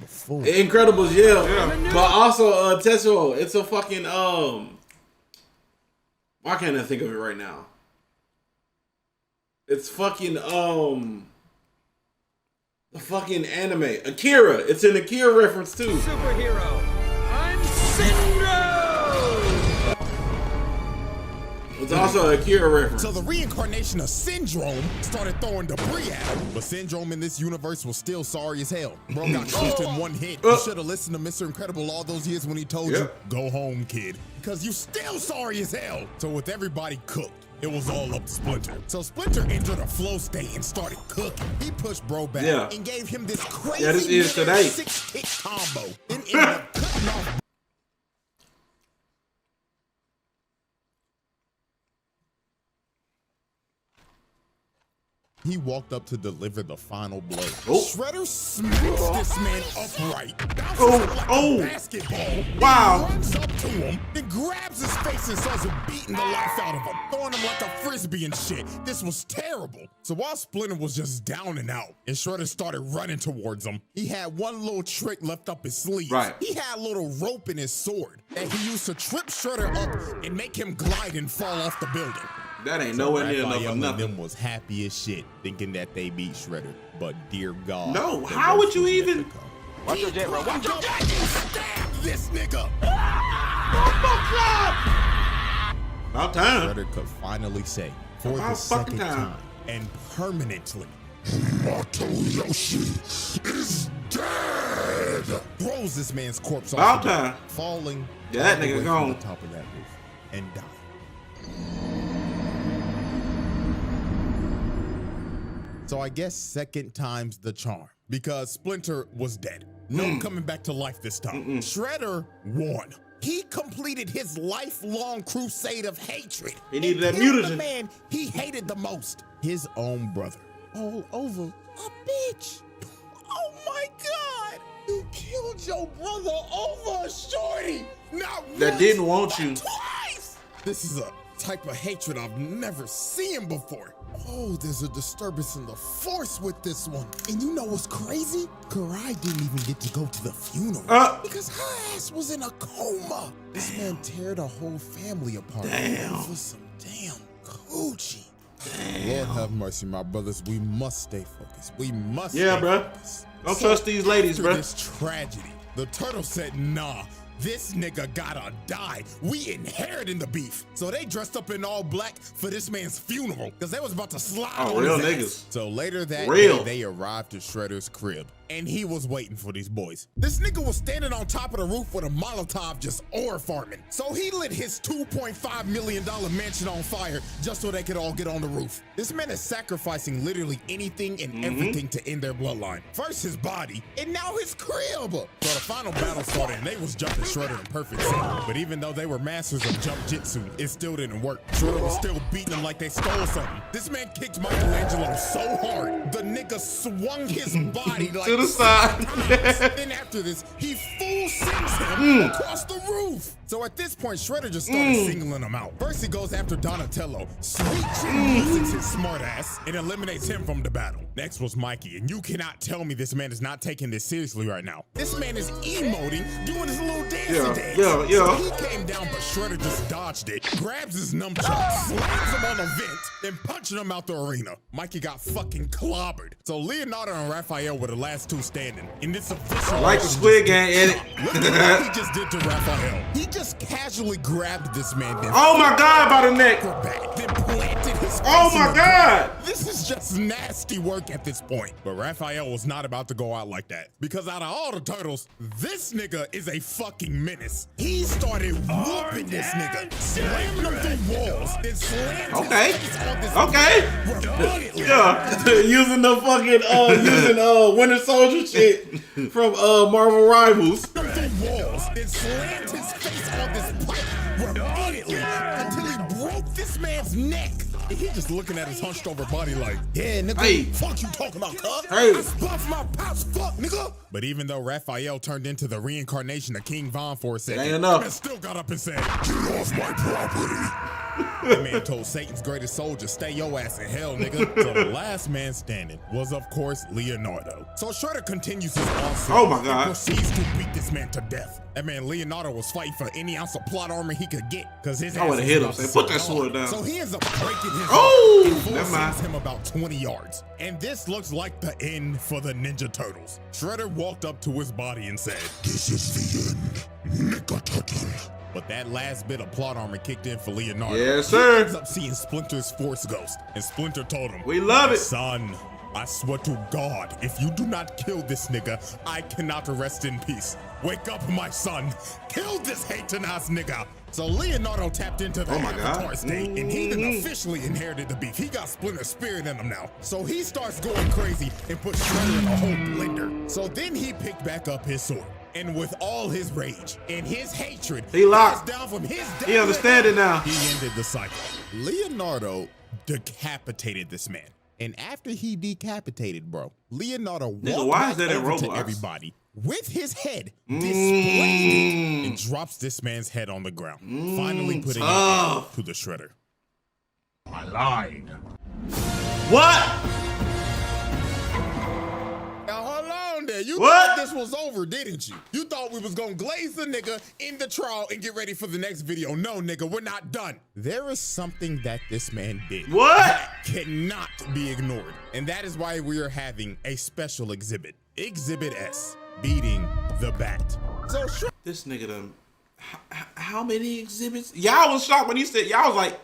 Incredibles, yeah. But also Tetsuo. It's a fucking why can't I think of it right now? It's fucking the fucking anime Akira. It's an Akira reference too. Superhero. I'm Syndrome. It's also a Akira reference. So the reincarnation of Syndrome started throwing debris at him. But Syndrome in this universe was still sorry as hell. Bro got crushed in one hit. You should have listened to Mr. Incredible all those years when he told you, go home, kid. Because you still sorry as hell. So with everybody cooked, it was all up to Splinter. So Splinter entered a flow state and started cooking. He pushed bro back and gave him this crazy this is today. 6-kick combo. Then ended up cutting off. He walked up to deliver the final blow. Shredder smacks this man upright, bounces like a basketball, runs up to him, then grabs his face and starts beating the life out of him, throwing him like a frisbee and shit. This was terrible. So while Splinter was just down and out, and Shredder started running towards him, he had one little trick left up his sleeve. He had a little rope in his sword that he used to trip Shredder up and make him glide and fall off the building. That ain't nowhere near enough for nothing. Them was happy as shit, thinking that they beat Shredder. But dear God, no. How would you even? Watch your jet, bro. Watch your jet. Stab this nigga. About time. Shredder could finally say, for the second time and permanently, Mato Yoshi is dead. dead. Throws this man's corpse About off, time. falling. Yeah, that all the nigga way gone. from the top of that roof and dying. So I guess second time's the charm, because Splinter was dead. No coming back to life this time. Shredder won. He completed his lifelong crusade of hatred. He needed that killed mutagen. the man he hated the most, his own brother. All over a bitch. Oh my God! You killed your brother over a shorty. Not That once, didn't want but you. twice. This is a type of hatred I've never seen before. Oh, there's a disturbance in the force with this one. And you know what's crazy? Karai didn't even get to go to the funeral because her ass was in a coma. This man teared a whole family apart for some damn coochie. Lord have mercy, my brothers. We must stay focused. We must stay focused. Don't trust these ladies, after bruh. This tragedy, the turtle said, nah. This nigga gotta die. We inheriting the beef. So they dressed up in all black for this man's funeral because they was about to slide on real his niggas. ass. So later that Real. day, they arrived to Shredder's crib and he was waiting for these boys. This nigga was standing on top of the roof with a Molotov just ore farming. So he lit his $2.5 million mansion on fire just so they could all get on the roof. This man is sacrificing literally anything and everything to end their bloodline. First his body and now his crib. So the final battle started and they was jumping Shredder in perfect sync. But even though they were masters of jump jitsu, it still didn't work. Shredder was still beating them like they stole something. This man kicked Michelangelo so hard, the nigga swung his body like To the side. Then after this, he full sings him across the roof. So at this point, Shredder just started singling him out. First he goes after Donatello, sweet chin uses his smart ass, and eliminates him from the battle. Next was Mikey, and you cannot tell me this man is not taking this seriously right now. This man is emoting, doing his little dancing dance. So he came down, but Shredder just dodged it, grabs his nunchuck, slams him on a vent, then punching him out the arena. Mikey got fucking clobbered. So Leonardo and Raphael were the last two standing. In this official Like the Squid Game edit. look at what he just did to Raphael. He just casually grabbed this man. Oh my God, by the neck. Then planted his Oh face in my the God. ground. This is just nasty work at this point. But Raphael was not about to go out like that. Because out of all the turtles, this nigga is a fucking menace. He started whooping this nigga, slamming him through walls, then slammed his face on this repeatedly. Using the fucking using Winter Soldier shit from Marvel Rivals. Through walls, then slammed his face on this pipe repeatedly until he broke this man's neck. And he just looking at his hunched over body like, yeah, nigga, Hey. fuck you talking about, cuz? Hey. I buff my pops, fuck, nigga. But even though Raphael turned into the reincarnation of King Von for a second, Ain't enough. man still got up and said, get off my property. That man told Satan's greatest soldier, stay your ass in hell, nigga. So the last man standing was, of course, Leonardo. So Shredder continues his onslaught Oh my God. and proceeds to beat this man to death. That man Leonardo was fighting for any ounce of plot armor he could get, because his I ass would've was hit him, about to say, "Put that suck sword hard." down. So he ends up breaking his Oh, neck and never mind. forces him about 20 yards. And this looks like the end for the Ninja Turtles. Shredder walked up to his body and said, this is the end, Nigga Turtle. But that last bit of plot armor kicked in for Leonardo. Yes, He sir. ends up seeing Splinter's Force Ghost, and Splinter told him, We love it. Son, I swear to God, if you do not kill this nigga, I cannot rest in peace. Wake up, my son. Kill this hating ass nigga. So Leonardo tapped into the Oh my Avatar God. state, and he then officially inherited the beef. He got Splinter's spirit in him now. So he starts going crazy and puts Shredder in a whole blender. So then he picked back up his sword. And with all his rage and his hatred, He locked. passed down from his dad. He understand it now. He ended the cycle. Leonardo decapitated this man. And after he decapitated, bro, Leonardo walked why is back that in over to Roblox? everybody with his head, displayed it, and drops this man's head on the ground, finally putting an end to the Shredder. I lied. What? Now hold on there. You What? thought this was over, didn't you? You thought we was gonna glaze the nigga in the trial and get ready for the next video. No, nigga, we're not done. There is something that this man did. What? That cannot be ignored. And that is why we are having a special exhibit. Exhibit S, beating the bat. So This nigga done. How many exhibits? Y'all was shocked when he said, y'all was like,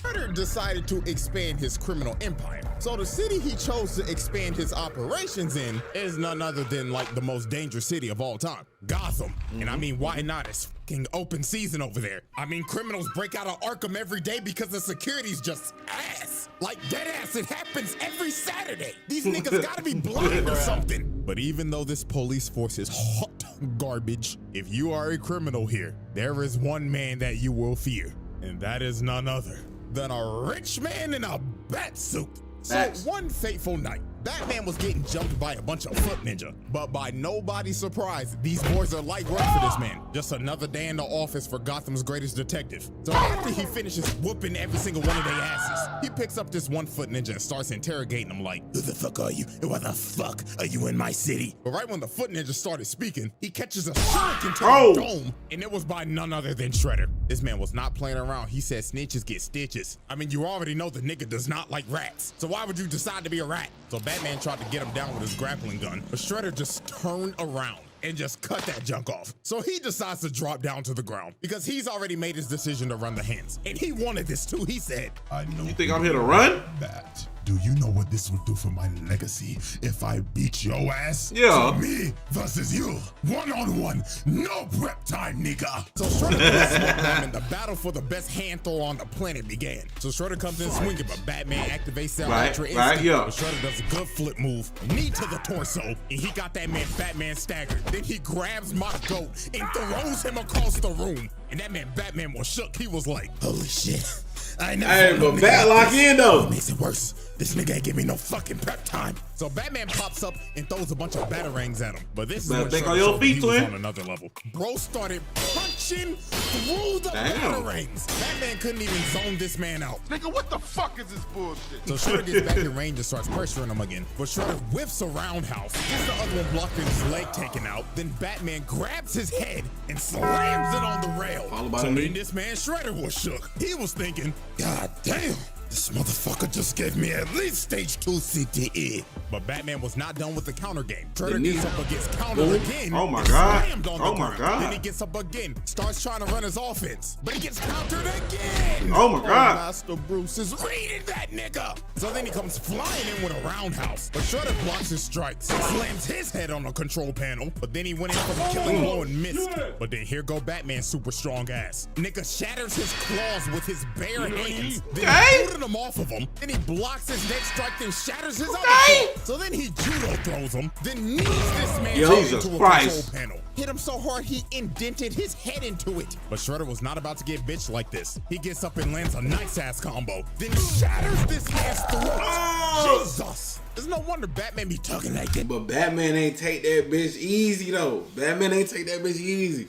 Shredder decided to expand his criminal empire. So the city he chose to expand his operations in is none other than like the most dangerous city of all time, Gotham. And I mean, why not? It's fucking open season over there. I mean, criminals break out of Arkham every day because the security's just ass. Like dead ass, it happens every Saturday. These niggas gotta be blind or something. But even though this police force is hot garbage, if you are a criminal here, there is one man that you will fear, and that is none other than a rich man in a bat suit. So one fateful night, Batman was getting jumped by a bunch of foot ninja, but by nobody's surprise, these boys are light work for this man. Just another day in the office for Gotham's greatest detective. So after he finishes whooping every single one of their asses, he picks up this one foot ninja and starts interrogating him like, who the fuck are you? And why the fuck are you in my city? But right when the foot ninja started speaking, he catches a shuriken to the dome, and it was by none other than Shredder. This man was not playing around. He said snitches get stitches. I mean, you already know the nigga does not like rats. So why would you decide to be a rat? So Batman tried to get him down with his grappling gun, but Shredder just turned around and just cut that junk off. So he decides to drop down to the ground because he's already made his decision to run the hands. And he wanted this too. He said, I know. You think I'm here to run? Bat. Do you know what this will do for my legacy if I beat your ass? Yeah. So me versus you. One-on-one. No prep time, nigga. So Shredder put a smoke bomb and the battle for the best hand throw on the planet began. So Shredder comes in swinging, but Batman activates that ultra instinct. yeah. But Shredder does a good flip move, knee to the torso, and he got that man Batman staggered. Then he grabs my goat and throws him across the room. And that man Batman was shook. He was like, holy shit. I never Hey, but Bat lock in though. What makes it worse? This nigga ain't give me no fucking prep time. So Batman pops up and throws a bunch of batarangs at him. But this is when think Shredder on your showed that he feet, was twin. on another level. Bro started punching through the batarangs. Batman couldn't even zone this man out. Nigga, what the fuck is this bullshit? So Shredder gets back in range and starts pressuring him again. But Shredder whips a roundhouse, gets the other one blocked and his leg taken out. Then Batman grabs his head and slams it on the rail. So then this man Shredder was shook. He was thinking, God damn. This motherfucker just gave me at least stage 2 CTE. But Batman was not done with the counter game. Shredder gets up against countered again. Oh my God. Slammed on the ground. Then he gets up again, starts trying to run his offense, but he gets countered again. Oh my God. Master Bruce is reading that nigga. So then he comes flying in with a roundhouse, but Shredder blocks his strikes, slams his head on the control panel, but then he went in for the killing blow and missed. But then here go Batman's super strong ass. Nigga shatters his claws with his bare hands, then holding him off of him. Then he blocks his next strike, then shatters his other claw. So then he judo throws him, then knees this man into a control panel. Hit him so hard he indented his head into it. But Shredder was not about to get bitched like this. He gets up and lands a nice ass combo, then shatters this man's throat. Jesus. There's no wonder Batman be talking like that. But Batman ain't take that bitch easy though. Batman ain't take that bitch easy.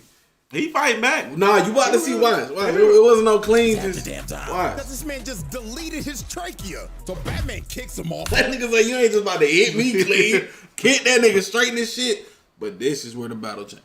He fighting back. Nah, you about to see why. It wasn't no clean. Just damn time. Why? Because this man just deleted his trachea. So Batman kicks him off. That nigga's like, you ain't just about to hit me clean. Kick that nigga straight in this shit. But this is where the battle changed.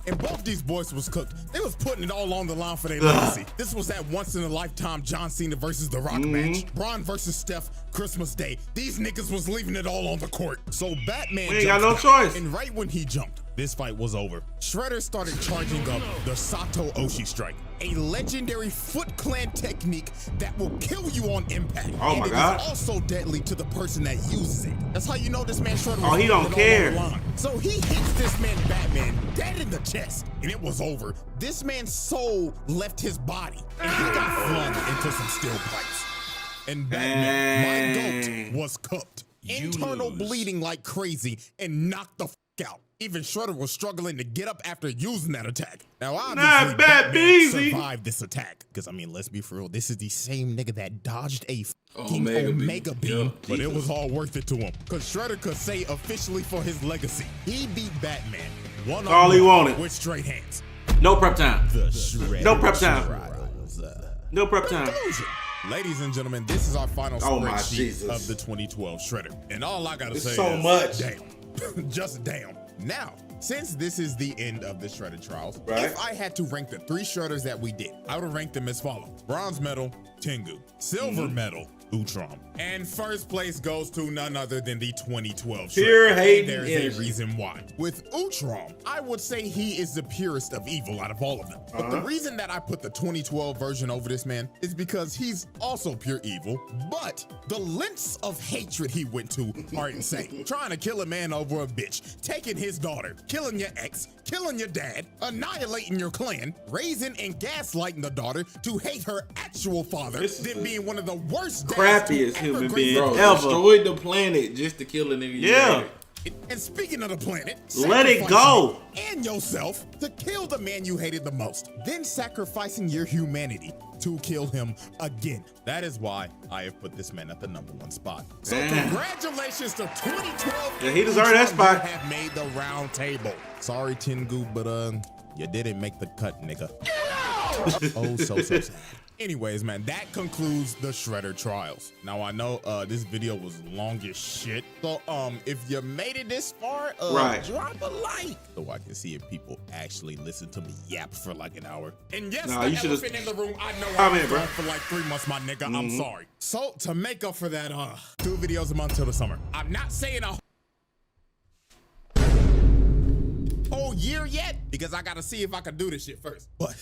And both these boys was cooked. They was putting it all on the line for their legacy. This was that once in a lifetime John Cena versus The Rock match. Braun versus Steph, Christmas Day. These niggas was leaving it all on the court. So Batman ain't got no choice. And right when he jumped, this fight was over. Shredder started charging up the Sato Oshi strike, a legendary Foot Clan technique that will kill you on impact. Oh my God. It is also deadly to the person that uses it. That's how you know this man Shredder was he don't care. So he hits this man Batman dead in the chest, and it was over. This man's soul left his body, and he got flung into some steel pipes. And Batman, my goat, was cooked. Internal bleeding like crazy and knocked the f out. Even Shredder was struggling to get up after using that attack. Now, obviously, Batman survived this attack. Because, I mean, let's be for real. This is the same nigga that dodged a Omega beam. Yeah, but it was all worth it to him. Because Shredder could say officially for his legacy, he beat Batman all he wanted with straight hands. No prep time. No prep Trials. time. No prep time. Ladies and gentlemen, this is our final spreadsheet of the 2012 Shredder. And all I gotta say so is, much. Damn. Just damn. Now, since this is the end of the Shredder trials, right, if I had to Utrom. And first place goes to none other than the 2012 Pure hate. There's a reason why. With Utrom, I would say he is the purest of evil out of all of them. But the reason that I put the 2012 version over this man is because he's also pure evil, but the lengths of hatred he went to are insane. Trying to kill a man over a bitch, taking his daughter, killing your ex, killing your dad, annihilating your clan, raising and gaslighting the daughter to hate her actual father, then being one of the worst crappiest human being ever. Destroyed the planet just to kill a nigga. Yeah. And speaking of the planet, let it go. And yourself to kill the man you hated the most, then sacrificing your humanity to kill him again. That is why I have put this man at the #1 spot. So congratulations to 2012. Yeah, he deserved that spot. You have made the round table. Sorry, Tengu, but you didn't make the cut, nigga. Oh, so sad. Anyways, man, that concludes the Shredder trials. Now, I know this video was long as shit. So, if you made it this far, drop a like so I can see if people actually listen to me yap for like an hour. And yes, nah, the you elephant in the room, I know I've been gone for like 3 months, my nigga. I'm sorry. So, to make up for that, 2 videos a month till the summer. I'm not saying a whole year yet, because I gotta see if I can do this shit first. But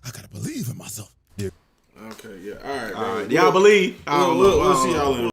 I gotta believe in myself. Yeah. Okay, yeah. All right, y'all believe? We'll see y'all in